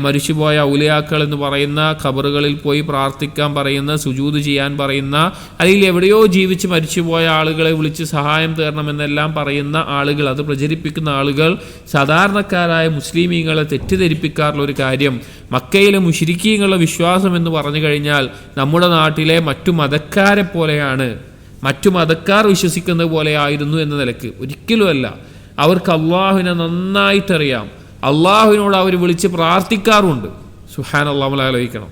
മരിച്ചുപോയ ഔലിയാക്കൾ എന്ന് പറയുന്ന ഖബറുകളിൽ പോയി പ്രാർത്ഥിക്കാൻ പറയുന്ന, സുജൂദ് ചെയ്യാൻ പറയുന്ന, അല്ലെങ്കിൽ എവിടെയോ ജീവിച്ച് മരിച്ചുപോയ ആളുകളെ വിളിച്ച് സഹായം തേടണമെന്നെല്ലാം പറയുന്ന ആളുകൾ, അത് പ്രചരിപ്പിക്കുന്ന ആളുകൾ സാധാരണക്കാരായ മുസ്ലിമീങ്ങളെ തെറ്റിദ്ധരിപ്പിക്കാറുള്ള ഒരു കാര്യം, മക്കയിലെ മുശ്രിക്കീങ്ങളുടെ വിശ്വാസം എന്ന് പറഞ്ഞു കഴിഞ്ഞാൽ നമ്മുടെ നാട്ടിലെ മറ്റു മതക്കാരെ പോലെയാണ്, മറ്റു മതക്കാർ വിശ്വസിക്കുന്നത് പോലെ ആയിരുന്നു എന്ന നിലക്ക്. ഒരിക്കലുമല്ല. അവർക്ക് അള്ളാഹുവിനെ നന്നായിട്ടറിയാം. അള്ളാഹുവിനോട് അവർ വിളിച്ച് പ്രാർത്ഥിക്കാറുമുണ്ട്. സുബ്ഹാനല്ലാഹ്, നമ്മൾ ആലോചിക്കണം.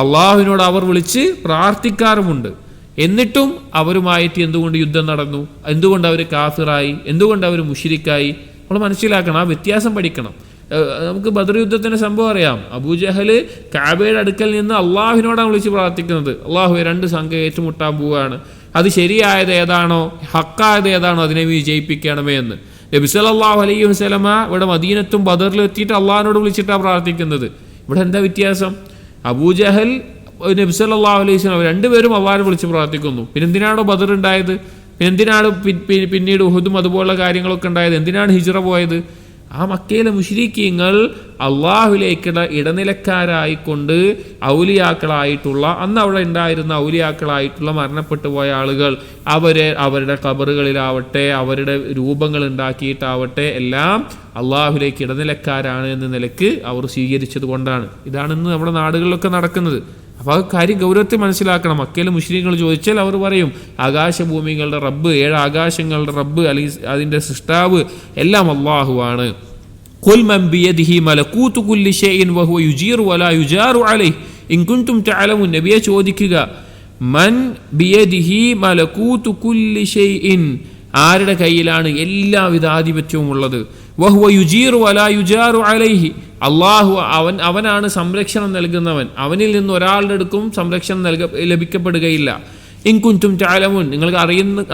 അള്ളാഹുവിനോട് അവർ വിളിച്ച് പ്രാർത്ഥിക്കാറുമുണ്ട്. എന്നിട്ടും അവരുമായിട്ട് എന്തുകൊണ്ട് യുദ്ധം നടന്നു? എന്തുകൊണ്ട് അവർ കാഫിറായി? എന്തുകൊണ്ട് അവർ മുശ്രിക്കായി? നമ്മൾ മനസ്സിലാക്കണം, ആ വ്യത്യാസം പഠിക്കണം. നമുക്ക് ബദർ യുദ്ധത്തിന്റെ സംഭവം അറിയാം. അബൂജഹൽ കഅബയുടെ അടുക്കൽ നിന്ന് അള്ളാഹുവിനോടാണ് വിളിച്ച് പ്രാർത്ഥിക്കുന്നത്. അള്ളാഹുവെ, 2 സംഘം ഏറ്റുമുട്ടാൻ പോവുകയാണ്, അത് ശരിയായത് ഏതാണോ, ഹക്കായത് ഏതാണോ അതിനെ വിജയിപ്പിക്കണമേ എന്ന്. നബി സല്ലല്ലാഹു അലൈഹി വസല്ലമ ഇവിടെ മദീനത്തും ബദറിലും എത്തിയിട്ട് അള്ളാഹിനോട് വിളിച്ചിട്ടാണ് പ്രാർത്ഥിക്കുന്നത്. ഇവിടെ എന്താ വ്യത്യാസം? അബൂജഹൽ, നബി സല്ലല്ലാഹു അലൈഹി വസല്ലം രണ്ടുപേരും അള്ളാഹിനെ വിളിച്ച് പ്രാർത്ഥിക്കുന്നു. പിന്നെ എന്തിനാണോ ബദർ ഉണ്ടായത്? എന്തിനാണ് പിന്നീട് ഉഹുദും അതുപോലുള്ള കാര്യങ്ങളൊക്കെ ഉണ്ടായത്? എന്തിനാണ് ഹിജ്റ പോയത്? ആ മക്കയിലെ മുശ്രിക്കീങ്ങൾ അള്ളാഹുവിലേക്കുള്ള ഇടനിലക്കാരായിക്കൊണ്ട് ഔലിയാക്കളായിട്ടുള്ള, അന്ന് അവിടെ ഉണ്ടായിരുന്ന ഔലിയാക്കളായിട്ടുള്ള മരണപ്പെട്ടു പോയ ആളുകൾ, അവരുടെ ഖബറുകളിലാവട്ടെ, അവരുടെ രൂപങ്ങൾ ഉണ്ടാക്കിയിട്ടാവട്ടെ, എല്ലാം അള്ളാഹുവിലേക്ക് ഇടനിലക്കാരാണ് എന്ന നിലക്ക് അവർ സ്വീകരിച്ചത് കൊണ്ടാണ്. ഇതാണിന്ന് നമ്മുടെ നാടുകളിലൊക്കെ നടക്കുന്നത്. അപ്പോൾ ആ കാര്യം ഗൗരവത്തിൽ മനസ്സിലാക്കണം. മക്കയിലെ മുശ്രിക്കുകൾ ചോദിച്ചാൽ അവർ പറയും ആകാശഭൂമികളുടെ റബ്ബ്, 7 ആകാശങ്ങളുടെ റബ്ബ്, അല്ലെങ്കിൽ അതിൻ്റെ സൃഷ്ടാവ് എല്ലാം അള്ളാഹുവാണ്. ഖുൽ മൻ ബിയദിഹി മലകൂതു കുല്ലി ഷൈഇൻ വഹുവ യുജീറു വലാ യുജാറു അലൈഹി ഇൻ കുൻതും തഅലമൂൻ, നബിയെ ചോദിക്കുക, മൻ ബിയദിഹി മലകൂതു കുല്ലി ഷൈഇൻ, ആരുടെ കയ്യിലാണ് എല്ലാവിധ ആധിപത്യവും ഉള്ളത്? വഹുവ യുജീറു വലാ യുജാറു അലൈഹി, അള്ളാഹു അവനാണ് സംരക്ഷണം നൽകുന്നവൻ, അവനിൽ നിന്ന് ഒരാളുടെ അടുക്കും സംരക്ഷണം ലഭിക്കപ്പെടുകയില്ല. ഇൻ കുൻതും തഅലമൂൻ, നിങ്ങൾക്ക്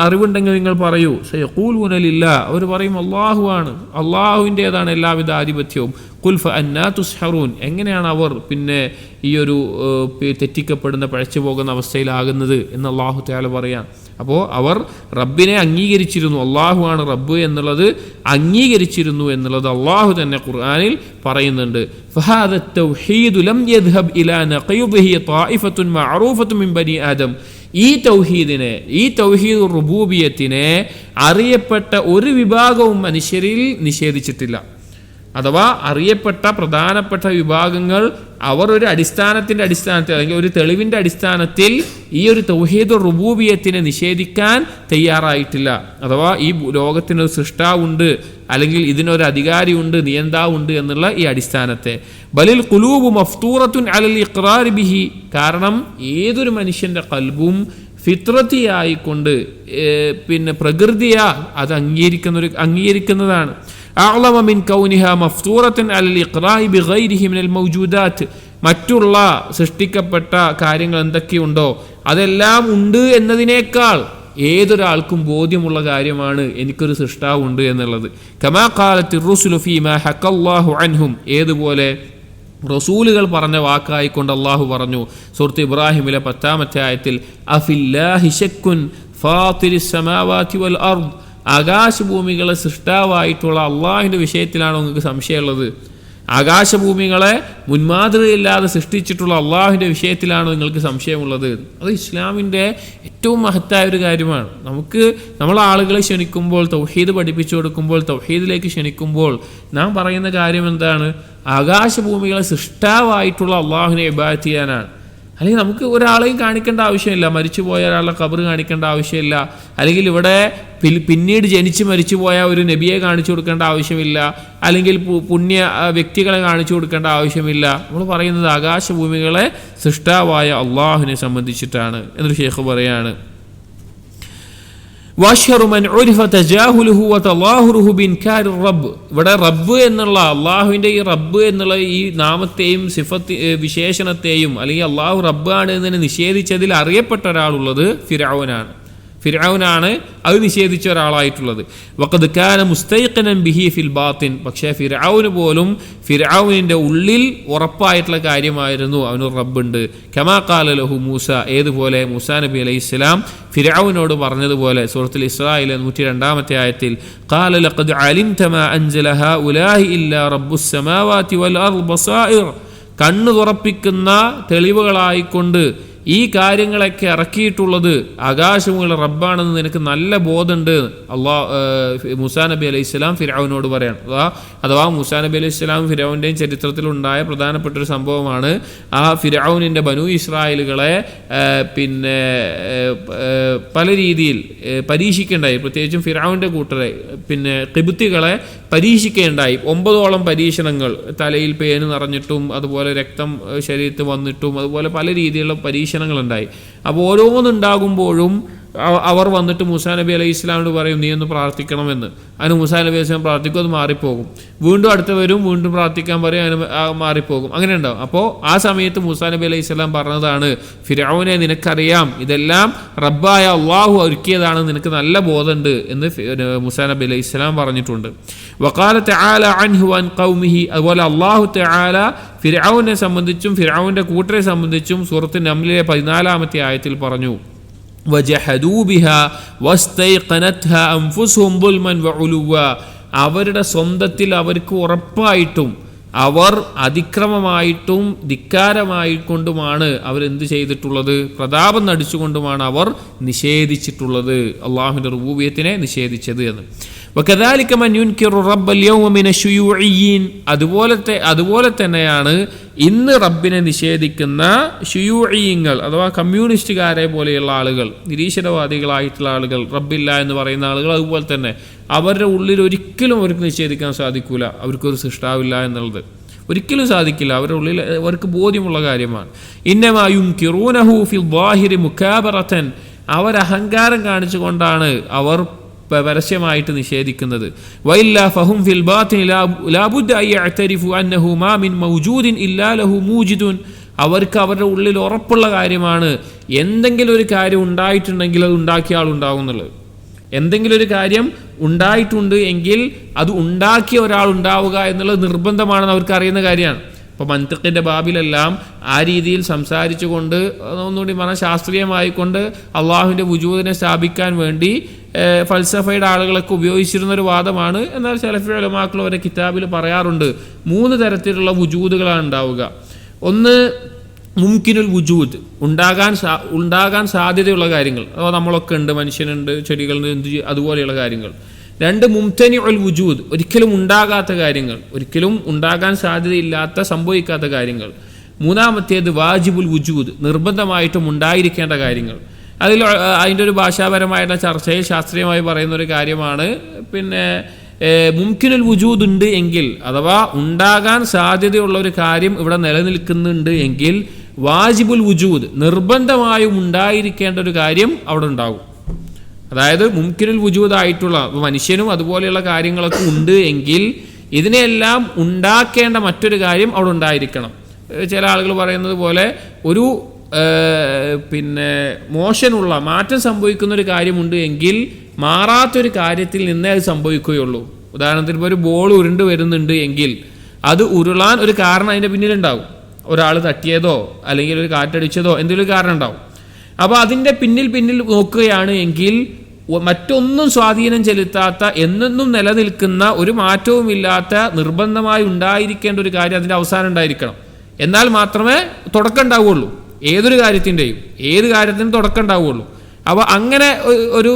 അറിവുണ്ടെങ്കിൽ നിങ്ങൾ പറയൂ. സയഖൂലൂന ലില്ലാഹ്, അവർ പറയും അള്ളാഹുവാണ്, അള്ളാഹുവിൻ്റേതാണ് എല്ലാവിധ ആധിപത്യവും. ഖുൽ ഫഅന്നാ തുസ്ഹറൂൻ, എങ്ങനെയാണ് അവർ പിന്നെ ഈ ഒരു തെറ്റിക്കപ്പെടുന്ന, പഴച്ചു പോകുന്ന അവസ്ഥയിലാകുന്നത് എന്ന് അള്ളാഹു തആല പറയാം. അപ്പോൾ അവർ റബ്ബിനെ അംഗീകരിച്ചിരുന്നു, അള്ളാഹുവാണ് റബ്ബ് എന്നുള്ളത് അംഗീകരിച്ചിരുന്നു എന്നുള്ളത് അള്ളാഹു തന്നെ ഖുർആനിൽ പറയുന്നുണ്ട്. ഫഹാദ തൗഹീദു ലം യദ്ഹബ് ഇലാ നഖീദിഹി ത്വായിഫത്തുൻ മഅറൂഫത്തുൻ മിൻ ബനി ആദം, ഈ തൗഹീദിനെ, ഈ തൗഹീദുർ റുബൂബിയത്തിനെ അറിയപ്പെട്ട ഒരു വിഭാഗവും മനുഷ്യരിൽ നിഷേധിച്ചിട്ടില്ല. അഥവാ അറിയപ്പെട്ട പ്രധാനപ്പെട്ട വിഭാഗങ്ങൾ അവർ ഒരു അടിസ്ഥാനത്തിൽ, അല്ലെങ്കിൽ ഒരു തെളിവിൻ്റെ അടിസ്ഥാനത്തിൽ ഈ ഒരു തൗഹീദുർ റുബൂബിയത്തിനെ നിഷേധിക്കാൻ തയ്യാറായിട്ടില്ല. അഥവാ ഈ ലോകത്തിനൊരു സൃഷ്ടാവുണ്ട്, അല്ലെങ്കിൽ ഇതിനൊരു അധികാരിയുണ്ട്, നിയന്താവുണ്ട് എന്നുള്ള ഈ അടിസ്ഥാനത്തെ. ബലിൽ ഖുലൂബു മഫ്തൂറത്തുൻ അലൽ ഇഖ്റാർ ബിഹി, കാരണം ഏതൊരു മനുഷ്യൻ്റെ ഖൽബും ഫിത്രത്തിയായിക്കൊണ്ട്, പിന്നെ പ്രകൃതിയാ അത് അംഗീകരിക്കുന്നതാണ്. അഅ്ലമ മിൻ കൗനിഹാ മഫ്തൂറത്തൻ അലൽ ഇഖ്റാഇ ബിഗൈരിഹി മിനൽ മൗജൂദാത്ത്, മറ്റുള്ള സൃഷ്ടിക്കപ്പെട്ട കാര്യങ്ങൾ എന്തൊക്കെയുണ്ടോ അതെല്ലാം ഉണ്ട് എന്നതിനേക്കാൾ ഏതൊരാൾക്കും ബോധ്യമുള്ള കാര്യമാണ് എനിക്കൊരു സൃഷ്ടാവുണ്ട് എന്നുള്ളത്. കമാ ഖാലത്തി റുസുലു ഫീമാ ഹഖല്ലാഹു അൻഹും, ഏതുപോലെ റസൂലുകൾ പറഞ്ഞ വാക്കായിക്കൊണ്ട് അള്ളാഹു പറഞ്ഞു സൂറത്ത് ഇബ്രാഹിമിലെ 10-ാമത്തെ ആയത്തിൽ, അഫില്ലാഹി ശക്കുൻ ഫാത്തിരിസ് സമാവാതി വൽ അർദ്, ആകാശഭൂമികളെ സൃഷ്ടാവായിട്ടുള്ള അള്ളാഹുവിൻ്റെ വിഷയത്തിലാണോ നിങ്ങൾക്ക് സംശയമുള്ളത്? ആകാശഭൂമികളെ മുൻമാതൃകയില്ലാതെ സൃഷ്ടിച്ചിട്ടുള്ള അള്ളാഹുവിൻ്റെ വിഷയത്തിലാണോ നിങ്ങൾക്ക് സംശയമുള്ളത്? അത് ഇസ്ലാമിൻ്റെ ഏറ്റവും മഹത്തായ ഒരു കാര്യമാണ്. നമ്മൾ ആളുകളെ ക്ഷണിക്കുമ്പോൾ, തൗഹീദ് പഠിപ്പിച്ചു കൊടുക്കുമ്പോൾ, തൗഹീദിലേക്ക് ക്ഷണിക്കുമ്പോൾ നാം പറയുന്ന കാര്യം എന്താണ്? ആകാശഭൂമികളെ സൃഷ്ടാവായിട്ടുള്ള അള്ളാഹുവിനെ ഇബാദത്ത് ചെയ്യാനാണ്. അല്ലെങ്കിൽ നമുക്ക് ഒരാളെയും കാണിക്കേണ്ട ആവശ്യമില്ല, മരിച്ചുപോയ ഒരാളുടെ ഖബർ കാണിക്കേണ്ട ആവശ്യമില്ല, അല്ലെങ്കിൽ ഇവിടെ പിന്നീട് ജനിച്ച് മരിച്ചുപോയ ഒരു നബിയെ കാണിച്ചു കൊടുക്കേണ്ട ആവശ്യമില്ല, അല്ലെങ്കിൽ പുണ്യ വ്യക്തികളെ കാണിച്ചു കൊടുക്കേണ്ട ആവശ്യമില്ല. നമ്മൾ പറയുന്നത് ആകാശഭൂമികളെ സൃഷ്ടാവായ അള്ളാഹുവിനെ സംബന്ധിച്ചിട്ടാണ് എന്നൊരു ഷേഖ് പറയാണ്. ഇവിടെ റബ്ബ് എന്നുള്ള അള്ളാഹുവിൻ്റെ ഈ റബ്ബ് എന്നുള്ള ഈ നാമത്തെയും വിശേഷണത്തെയും അല്ലെങ്കിൽ അള്ളാഹു റബ്ബാണ് എന്നതിനെ നിഷേധിച്ചതിൽ അറിയപ്പെട്ട ഒരാളുള്ളത് ഫിർഔനാണ് അത് നിഷേധിച്ച ഒരാളായിട്ടുള്ളത്. വഖദ് കാന മുസ്തൈഖനൻ ബിഹി ഫിൽ ബാത്തിൻ, പക്ഷേ ഫിർഔന് പോലും ഫിർഔനിൻ്റെ ഉള്ളിൽ ഉറപ്പായിട്ടുള്ള കാര്യമായിരുന്നു അവന് റബ്ബുണ്ട്. കമാ ഖാല ലഹു മൂസ, ഏതുപോലെ മൂസാ നബി അലൈഹിസ്സലാം ഫിർഔനോട് പറഞ്ഞതുപോലെ സൂറത്തുൽ ഇസ്രായിലെ 102-ാമത്തെ ആയത്തിൽ, ഖാല ലഖദ് അലിംത മാ അൻസല ഹഉലാഹി ഇല്ലാ റബ്ബുസ് സമാവാതി വൽ അർദ് ബസായിർ, കണ്ണു തുറപ്പിക്കുന്ന തെളിവുകളായിക്കൊണ്ട് ഈ കാര്യങ്ങളൊക്കെ ഇറക്കിയിട്ടുള്ളത് ആകാശമുള്ള റബ്ബാണെന്ന് നിനക്ക് നല്ല ബോധമുണ്ട് മൂസാ നബി അലൈഹി സ്വലാം ഫിർഔനോട് പറയാണ്. അഥവാ മൂസാ നബി അലൈഹി സ്വലാം ഫിർഔൻ്റെയും ചരിത്രത്തിലുണ്ടായ പ്രധാനപ്പെട്ടൊരു സംഭവമാണ്. ആ ഫിർഔനിൻ്റെ ബനൂ ഇസ്രായേലുകളെ പല രീതിയിൽ പരീക്ഷിക്കേണ്ടായി. പ്രത്യേകിച്ചും ഫിർഔൻ്റെ കൂട്ടരെ ഖിബ്തികളെ പരീക്ഷിക്കേണ്ടായി. 9ഓളം പരീക്ഷണങ്ങൾ, തലയിൽ പേന് നിറഞ്ഞിട്ടും അതുപോലെ രക്തം ശരീരത്തിൽ വന്നിട്ടും അതുപോലെ പല രീതിയിലുള്ള പരീക്ഷണങ്ങളുണ്ടായി. അപ്പോൾ ഓരോന്നുണ്ടാകുമ്പോഴും അവർ വന്നിട്ട് മൂസാ നബി അലൈഹി ഇസ്ലാമിനോട് പറയും നീ ഒന്ന് പ്രാർത്ഥിക്കണമെന്ന്. അതിന് മൂസാ നബി അലൈഹി ഇസ്ലാം പ്രാർത്ഥിക്കും, അത് മാറിപ്പോകും. വീണ്ടും അടുത്ത് വരും, വീണ്ടും പ്രാർത്ഥിക്കാൻ പറയും, അതിന് മാറിപ്പോകും. അങ്ങനെ ഉണ്ടാവും. അപ്പോൾ ആ സമയത്ത് മൂസാ നബി അലൈഹി ഇസ്ലാം പറഞ്ഞതാണ്, ഫിർഔനെ നിനക്കറിയാം ഇതെല്ലാം റബ്ബായ അള്ളാഹു ഒരുക്കിയതാണ്, നിനക്ക് നല്ല ബോധമുണ്ട് എന്ന് മൂസാ നബി അലൈഹി ഇസ്ലാം പറഞ്ഞിട്ടുണ്ട്. വഖാല തആല അൻഹു അൻ ഖൗമിഹി, അതുപോലെ അള്ളാഹു തആല ഫിർഔനെ സംബന്ധിച്ചും ഫിർഔന്റെ കൂട്ടരെ സംബന്ധിച്ചും സൂറത്ത് നംലിലെ 14-ാമത്തെ ആയത്തിൽ പറഞ്ഞു, വജഹദൂ ബിഹാ വസ്തൈഖനത്ഹാ അൻഫുസുഹും ദുൽമൻ വഉലുവ, അവരുടെ സ്വന്തത്തിൽ അവർക്ക് ഉറപ്പായിട്ടും അവർ അതിക്രമമായിട്ടും ധിക്കാരമായിക്കൊണ്ടുമാണ് അവരെന്ത് ചെയ്തിട്ടുള്ളത്? പ്രതാപം നടിച്ചുകൊണ്ടുമാണ് അവർ നിഷേധിച്ചിട്ടുള്ളത്, അള്ളാഹുവിൻ്റെ റുബൂബിയത്തിനെ നിഷേധിച്ചത് എന്ന്. വകദാലിക മൻ യുൻകിറു റബ്ബൽ യൗമ മിന ശുയൂഇയ്യീൻ, അതുപോലെ തന്നെയാണ് ഇന്ന് റബ്ബിനെ നിഷേധിക്കുന്ന ശുയൂഇയ്യങ്ങൾ അഥവാ കമ്മ്യൂണിസ്റ്റുകാരെ പോലെയുള്ള ആളുകൾ, നിരീശ്വരവാദികളായിട്ടുള്ള ആളുകൾ, റബ്ബില്ല എന്ന് പറയുന്ന ആളുകൾ. അതുപോലെ തന്നെ അവരുടെ ഉള്ളിൽ ഒരിക്കലും അവർക്ക് നിഷേധിക്കാൻ സാധിക്കില്ല അവർക്കൊരു സൃഷ്ടാവില്ല എന്നുള്ളത്, ഒരിക്കലും സാധിക്കില്ല. അവരുടെ ഉള്ളിൽ അവർക്ക് ബോധ്യമുള്ള കാര്യമാണ്. ഇന്നമാ യുൻകിറൂനഹു ഫിൽ ളാഹിരി മുകാബറതൻ, അവർ അഹങ്കാരം കാണിച്ചുകൊണ്ടാണ് അവർ പരസ്യമായിട്ട് നിഷേധിക്കുന്നത്. വഇല്ലാ ഫഹും ഫിൽ ബാത്തിനി ലാ ബുദ്ദ അൻ യഅ്തരിഫു അന്നഹു മാ മിൻ മൗജൂദിൻ ഇല്ലാ ലഹു മൂജിദുൻ, അവർക്ക് അവരുടെ ഉള്ളിൽ ഉറപ്പുള്ള കാര്യമാണ് എന്തെങ്കിലും ഒരു കാര്യം ഉണ്ടായിട്ടുണ്ടെങ്കിൽ അത് ഉണ്ടാക്കിയ ആളുണ്ടാവും എന്നുള്ളത്. എന്തെങ്കിലും ഒരു കാര്യം ഉണ്ടായിട്ടുണ്ട് എങ്കിൽ അത് ഉണ്ടാക്കിയ ഒരാൾ ഉണ്ടാവുക എന്നുള്ളത് നിർബന്ധമാണെന്ന് അവർക്ക് അറിയുന്ന കാര്യമാണ്. ഇപ്പോൾ മന്തിഖിൻ്റെ ബാബിലെല്ലാം ആ രീതിയിൽ സംസാരിച്ചുകൊണ്ട്, ഒന്നുകൂടി പറഞ്ഞാൽ ശാസ്ത്രീയമായിക്കൊണ്ട് അള്ളാഹുവിൻ്റെ വുജൂദിനെ സ്ഥാപിക്കാൻ വേണ്ടി ഫൽസഫയുടെ ആളുകളൊക്കെ ഉപയോഗിച്ചിരുന്നൊരു വാദമാണ്. എന്നാൽ സലഫി ഉലമാക്കൾ അവരുടെ കിതാബിൽ പറയാറുണ്ട് 3 തരത്തിലുള്ള വുജൂദുകളാണ് ഉണ്ടാവുക. ഒന്ന് മുംകിനുൽ വുജൂദ്, ഉണ്ടാകാൻ സാധ്യതയുള്ള കാര്യങ്ങൾ, അഥവാ നമ്മളൊക്കെ ഉണ്ട്, മനുഷ്യനുണ്ട്, ചെടികളുണ്ട്, അതുപോലെയുള്ള കാര്യങ്ങൾ. 2 മുംതനിഉൽ വുജൂദ്, ഒരിക്കലും ഉണ്ടാകാത്ത കാര്യങ്ങൾ, ഒരിക്കലും ഉണ്ടാകാൻ സാധ്യതയില്ലാത്ത സംഭവിക്കാത്ത കാര്യങ്ങൾ. 3-ാമത്തേത് വാജിബുൽ വുജൂദ്, നിർബന്ധമായിട്ടും ഉണ്ടായിരിക്കേണ്ട കാര്യങ്ങൾ. അതിൻ്റെ ഒരു ഭാഷാപരമായിട്ടുള്ള ചർച്ചയിൽ ശാസ്ത്രീയമായി പറയുന്നൊരു കാര്യമാണ്. മുംകിനുൽ വുജൂദ് ഉണ്ട് എങ്കിൽ, അഥവാ ഉണ്ടാകാൻ സാധ്യതയുള്ള ഒരു കാര്യം ഇവിടെ നിലനിൽക്കുന്നുണ്ട് എങ്കിൽ വാജിബുൽ വുജൂദ്, നിർബന്ധമായും ഉണ്ടായിരിക്കേണ്ട ഒരു കാര്യം അവിടെ ഉണ്ടാകും. അതായത് മുംകിനുൽ വുജൂദായിട്ടുള്ള മനുഷ്യനും അതുപോലെയുള്ള കാര്യങ്ങളൊക്കെ ഉണ്ട് എങ്കിൽ ഇതിനെല്ലാം ഉണ്ടാക്കേണ്ട മറ്റൊരു കാര്യം അവിടെ ഉണ്ടായിരിക്കണം. ചില ആളുകൾ പറയുന്നത് പോലെ ഒരു മോശനുള്ള മാറ്റം സംഭവിക്കുന്നൊരു കാര്യമുണ്ട് എങ്കിൽ മാറാത്തൊരു കാര്യത്തിൽ നിന്നേ അത് സംഭവിക്കുകയുള്ളൂ. ഉദാഹരണത്തിന് ഇപ്പോൾ ഒരു ബോൾ ഉരുണ്ട് വരുന്നുണ്ട് എങ്കിൽ അത് ഉരുളാൻ ഒരു കാരണം അതിൻ്റെ പിന്നിലുണ്ടാവും. ഒരാൾ തട്ടിയതോ അല്ലെങ്കിൽ ഒരു കാറ്റടിച്ചതോ എന്തെങ്കിലും കാരണം ഉണ്ടാവും. അപ്പോൾ അതിൻ്റെ പിന്നിൽ നോക്കുകയാണ് എങ്കിൽ മറ്റൊന്നും സ്വാധീനം ചെലുത്താത്ത എന്നെന്നും നിലനിൽക്കുന്ന ഒരു മാറ്റവുമില്ലാത്ത നിർബന്ധമായി ഉണ്ടായിരിക്കേണ്ട ഒരു കാര്യം അതിൻ്റെ അവസാനം ഉണ്ടായിരിക്കണം. എന്നാൽ മാത്രമേ തുടക്കം ഉണ്ടാവുകയുള്ളൂ. ഏത് കാര്യത്തിനും തുടക്കം ഉണ്ടാവുകയുള്ളൂ. അപ്പോൾ അങ്ങനെ ഒരു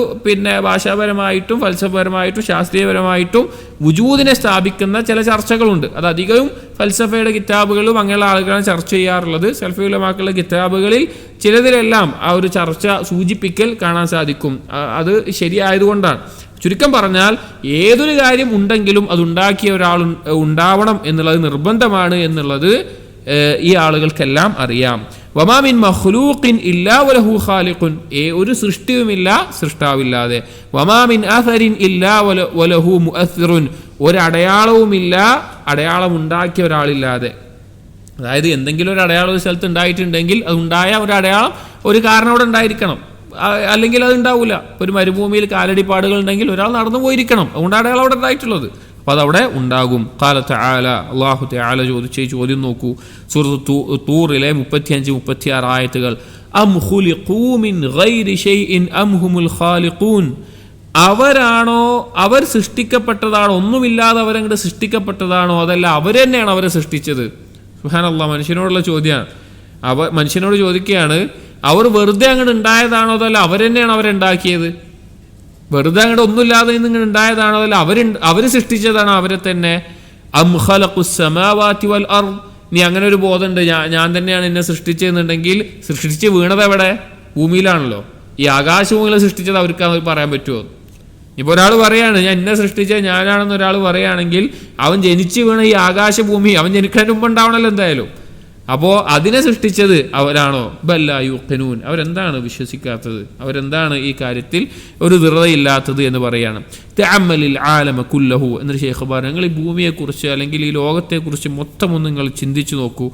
ഭാഷാപരമായിട്ടും ഫൽസഫപരമായിട്ടും ശാസ്ത്രീയപരമായിട്ടും വുജൂദിനെ സ്ഥാപിക്കുന്ന ചില ചർച്ചകളുണ്ട്. അത് അധികവും ഫൽസഫയുടെ കിതാബുകളിലും അങ്ങനെയുള്ള ആളുകളാണ് ചർച്ച ചെയ്യാറുള്ളത്. സലഫി ഉലമാക്കളുടെ കിതാബുകളിൽ ചിലതിലെല്ലാം ആ ഒരു ചർച്ച സൂചിപ്പിക്കൽ കാണാൻ സാധിക്കും. അത് ശരിയായതുകൊണ്ടാണ്. ചുരുക്കം പറഞ്ഞാൽ ഏതൊരു കാര്യം ഉണ്ടെങ്കിലും അത് ഉണ്ടാക്കിയ ഒരാൾ ഉണ്ടാവണം എന്നുള്ളത് നിർബന്ധമാണ് എന്നുള്ളത് ഈ ആളുകൾക്കെല്ലാം അറിയാം. വമാ മിൻ മഖ്ലൂഖിൻ ഇല്ലാ വലഹു ഖാലിഖുൻ, ഒരു സൃഷ്ടിയുമില്ല സൃഷ്ടാവില്ലാതെ. വമാ മിൻ അഥരിൻ ഇല്ലാ വലഹു മുഅസ്സിറുൻ, ഒരടയാളവുമില്ല അടയാളം ഉണ്ടാക്കിയ ഒരാളില്ലാതെ. അതായത് എന്തെങ്കിലും ഒരു അടയാളം ഒരു സ്ഥലത്ത് ഉണ്ടായിട്ടുണ്ടെങ്കിൽ അത് ഉണ്ടായ ഒരു അടയാളം ഒരു കാരണം അവിടെ ഉണ്ടായിരിക്കണം, അല്ലെങ്കിൽ അത് ഉണ്ടാവില്ല. ഒരു മരുഭൂമിയിൽ കാലടിപ്പാടുകൾ ഉണ്ടെങ്കിൽ ഒരാൾ നടന്നു പോയിരിക്കണം, അതുകൊണ്ട് അടയാളം അവിടെ ഉണ്ടായിട്ടുള്ളത്. അപ്പോൾ അതവിടെ ഉണ്ടാകും. ഖാല തആല, അല്ലാഹു തആല ചോദിച്ച ചോദ്യം നോക്കൂ. സൂറത്ത് തൂറിലെ 35-36 ആയത്തുകൾ. അം ഖുലിഖൂ മിൻ ഗൈരി ഷൈഇൻ അം ഹുമുൽ ഖാലിഖൂൻ, അവർ സൃഷ്ടിക്കപ്പെട്ടതാണോ, ഒന്നുമില്ലാതെ അവരങ്ങോട്ട് സൃഷ്ടിക്കപ്പെട്ടതാണോ, അതല്ല അവർ തന്നെയാണ് അവരെ സൃഷ്ടിച്ചത്? സുബ്ഹാനല്ലാഹ്, മനുഷ്യനോടുള്ള ചോദ്യമാണ്. മനുഷ്യനോട് ചോദിക്കുകയാണ്, അവർ വെറുതെ അങ്ങോട്ട് ഉണ്ടായതാണോ അതല്ല അവർ തന്നെയാണ് അവരുണ്ടാക്കിയത്? വെറുതെ അങ്ങോട്ട് ഒന്നുമില്ലാതെ ഇങ്ങനെ ഉണ്ടായതാണോ അതല്ല അവർ സൃഷ്ടിച്ചതാണോ അവരെ തന്നെ? അം ഖലഖുസ് സമാവാതി വൽ അർദ്, നീ അങ്ങനെ ഒരു ബോധമുണ്ട് ഞാൻ തന്നെയാണ് എന്നെ സൃഷ്ടിച്ചതെന്നുണ്ടെങ്കിൽ സൃഷ്ടിച്ച് വീണത് എവിടെ? ഭൂമിയിലാണല്ലോ. ഈ ആകാശഭൂമികളെ സൃഷ്ടിച്ചത് അവർക്ക് പറയാൻ പറ്റുമോ? ഇപ്പോൾ ഒരാൾ പറയാണ് ഞാൻ എന്നെ സൃഷ്ടിച്ചത് ഞാനാണെന്ന് ഒരാൾ പറയുകയാണെങ്കിൽ അവൻ ജനിച്ച് വീണ ഈ ആകാശഭൂമി അവൻ ജനിക്കുന്നതിന് മുമ്പ് ഉണ്ടാവണമല്ലോ എന്തായാലും. അപ്പോൾ അതിനെ സൃഷ്ടിച്ചത് അവരാണോ? ബല്ല യുഖിനൂൻ, അവരെന്താണ് വിശ്വസിക്കാത്തത്, അവരെന്താണ് ഈ കാര്യത്തിൽ ഒരു ദൃഢതയില്ലാത്തത് എന്ന് പറയാണ്. തഅമ്മലിൽ ആലമ കുല്ലഹു എന്നൊരു ശൈഖ് പറഞ്ഞു, നിങ്ങൾ ഈ ഭൂമിയെക്കുറിച്ച് അല്ലെങ്കിൽ ഈ ലോകത്തെക്കുറിച്ച് മൊത്തം ഒന്ന് നിങ്ങൾ ചിന്തിച്ചു നോക്കൂ.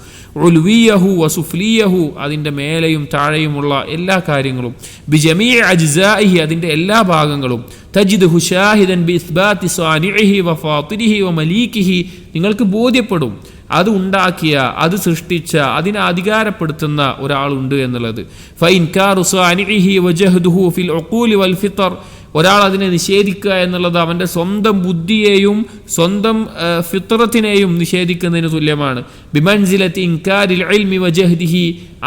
ഉൽവിയഹു വസുഫ്ലിയഹു, അതിൻ്റെ മേലെയും താഴെയുമുള്ള എല്ലാ കാര്യങ്ങളും, ബിജമീഇ അജ്സാഇഹി, അതിൻ്റെ എല്ലാ ഭാഗങ്ങളും, തജിദുഹു ഷാഹിദൻ ബിഇസ്ബാതി സാനിഇഹി വഫാത്തിരിഹി വമലീകിഹി, നിങ്ങൾക്ക് ബോധ്യപ്പെടും അത് ഉണ്ടാക്കിയ, അത് സൃഷ്ടിച്ച, അതിനെ അധികാരപ്പെടുത്തുന്ന ഒരാളുണ്ട് എന്നുള്ളത്. ഫഇൻകാറു സാനിഇഹി വജഹ്ദുഹു ഫിൽ ഉഖൂലി വൽ ഫിത്ർ, ഒരാൾ അതിനെ നിഷേധിക്കുക എന്നുള്ളത് അവൻ്റെ സ്വന്തം ബുദ്ധിയെയും സ്വന്തം ഫിത്രത്തിനെയും നിഷേധിക്കുന്നതിന് തുല്യമാണ്. ബിമൻസിലത്തി ഇൻകാരിൽ ഇൽമി വജഹ്ദിഹി,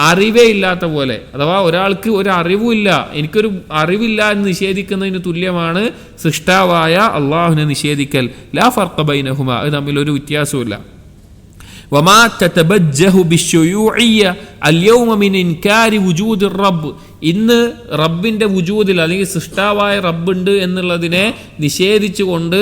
അറിവേ ഇല്ലാത്ത പോലെ, അഥവാ ഒരാൾക്ക് ഒരു അറിവുമില്ല, എനിക്കൊരു അറിവില്ല എന്ന് നിഷേധിക്കുന്നതിന് തുല്യമാണ് സൃഷ്ടാവായ അള്ളാഹുവിനെ നിഷേധിക്കൽ. ലാ ഫർഖ ബൈനഹുമ, അത് തമ്മിലൊരു വ്യത്യാസമില്ല. വമാ തതബജ്ജഹു ബിശ്ശുയൂഇയ്യ അൽയൗമ മിൻ ഇൻകാരി വുജൂദിർ റബ്ബ്, ഇന്ന് റബ്ബിൻ്റെ വുജൂദിൽ അല്ലെങ്കിൽ സൃഷ്ടാവായ റബ്ബുണ്ട് എന്നുള്ളതിനെ നിഷേധിച്ചുകൊണ്ട്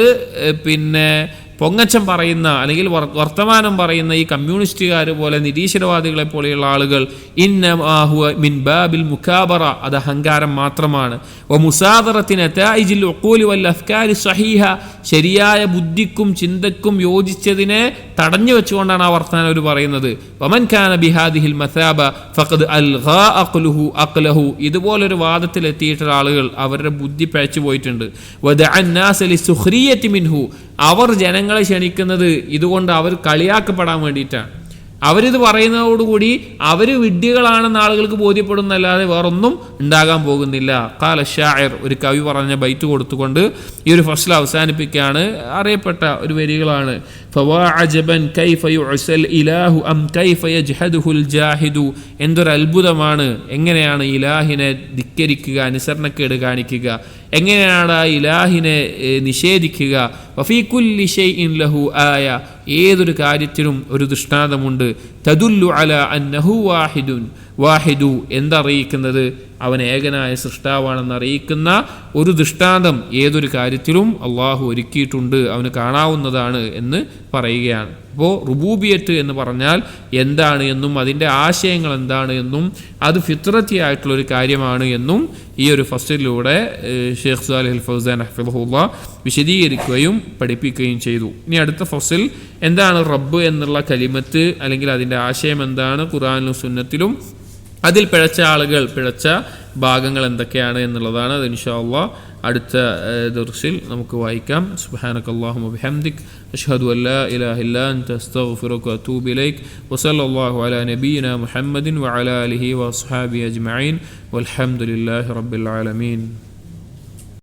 പൊങ്ങച്ചം പറയുന്ന അല്ലെങ്കിൽ വർത്തമാനം പറയുന്ന ഈ കമ്മ്യൂണിസ്റ്റുകാർ പോലെ നിരീശ്വരവാദികളെ പോലെയുള്ള ആളുകൾ ഇന്നമാ ഹുവ മിൻ ബാബിൽ മുകാബറ, അത് അഹങ്കാരം മാത്രമാണ്. വ മുസാദറത്തിന നതായിജിൽ ഉഖൂലി വൽ അഫ്കാരി സഹീഹ, ശരിയായ ബുദ്ധിക്കും ചിന്തക്കും യോജിച്ചതിനെ തടഞ്ഞു വെച്ചുകൊണ്ടാണ് ആ വർത്തമാനം അവർ പറയുന്നത്. വമൻ കാന ബിഹാദിഹിൽ മസാബ ഫഖദ് അൽഗാ അഖ്ലഹു, ഇതുപോലൊരു വാദത്തിലെത്തിയിട്ടുള്ള ആളുകൾ അവരുടെ ബുദ്ധി പഴച്ചു പോയിട്ടുണ്ട്. വദഅൻ നാസ ലിസുഖ്രിയതി മിൻഹു, അവർ ജനങ്ങളെ ക്ഷണിക്കുന്നത് ഇതുകൊണ്ട് അവർ കളിയാക്കപ്പെടാൻ വേണ്ടിയിട്ടാണ്. അവരിത് പറയുന്നതോടുകൂടി അവർ വിഡ്ഢികളാണെന്ന് ആളുകൾക്ക് ബോധ്യപ്പെടുന്നല്ലാതെ വേറൊന്നും ഉണ്ടാകാൻ പോകുന്നില്ല. ഖാല ഷാഇർ, ഒരു കവി പറഞ്ഞ ബൈറ്റ് കൊടുത്തുകൊണ്ട് ഈ ഒരു ഫസ്ൽ അവസാനിപ്പിക്കുകയാണ്. അറിയപ്പെട്ട ഒരു വരികളാണ്. ഫവാ അജബൻ കൈഫ യുഅസൽ ഇലാഹു അം കൈഫ യജ്ഹദുൽ ജാഹിദു, എന്തൊരു അത്ഭുതമാണ്, എങ്ങനെയാണ് ഇലാഹിനെ ധിക്കരിക്കുക, അനുസരണക്കേട് കാണിക്കുക, എങ്ങനെയാണ് ആ ഇലാഹിനെ നിഷേധിക്കുക. വഫീ കുല്ലി ഷൈഇൻ ലഹു ആയ, ഏതൊരു കാര്യത്തിനും ഒരു ദൃഷ്ടാന്തമുണ്ട്. തദുല്ലു അലാ അന്നഹു വാഹിദു, എന്തറിയിക്കുന്നത് അവൻ ഏകനായ സൃഷ്ടാവാണെന്ന് അറിയിക്കുന്ന ഒരു ദൃഷ്ടാന്തം ഏതൊരു കാര്യത്തിലും അള്ളാഹു ഒരുക്കിയിട്ടുണ്ട്, അവന് കാണാവുന്നതാണ് എന്ന് പറയുകയാണ്. അപ്പോൾ റുബൂബിയത്ത് എന്ന് പറഞ്ഞാൽ എന്താണ് എന്നും അതിൻ്റെ ആശയങ്ങൾ എന്താണ് എന്നും അത് ഫിത്രത്തിയായിട്ടുള്ളൊരു കാര്യമാണ് എന്നും ഈ ഒരു ഫസ്ലിലൂടെ ഷെയ്ഖ് സാലിഹ് അൽ ഫൗസാൻ ഹഫിളഹുല്ലാഹ് വിശദീകരിക്കുകയും പഠിപ്പിക്കുകയും ചെയ്തു. ഇനി അടുത്ത ഫസ്ൽ എന്താണ് റബ്ബ് എന്നുള്ള കലിമത്ത് അല്ലെങ്കിൽ അതിൻ്റെ ആശയം എന്താണ്, ഖുർആനിലും സുന്നത്തിലും അതിൽ പിഴച്ച ആളുകൾ പിഴച്ച ഭാഗങ്ങൾ എന്തൊക്കെയാണ് എന്നുള്ളതാണ്. അത് ഇൻഷാ അല്ലാഹ് അടുത്ത ദർസിൽ നമുക്ക് വായിക്കാം. സുബ്ഹാനകല്ലാഹുമ്മ വബിഹംദിക് അഷ്ഹദു അൻ ലാ ഇലാഹ ഇല്ലാ അൻത അസ്തഗ്ഫിറുക വഅതൂബു ഇലൈക് വസല്ലല്ലാഹു അലാ നബിയിനാ മുഹമ്മദിൻ വഅലാ ആലിഹി വഅസ്ഹാബിഹി അജ്മഈൻ വൽഹംദുലില്ലാഹി റബ്ബിൽ ആലമീൻ.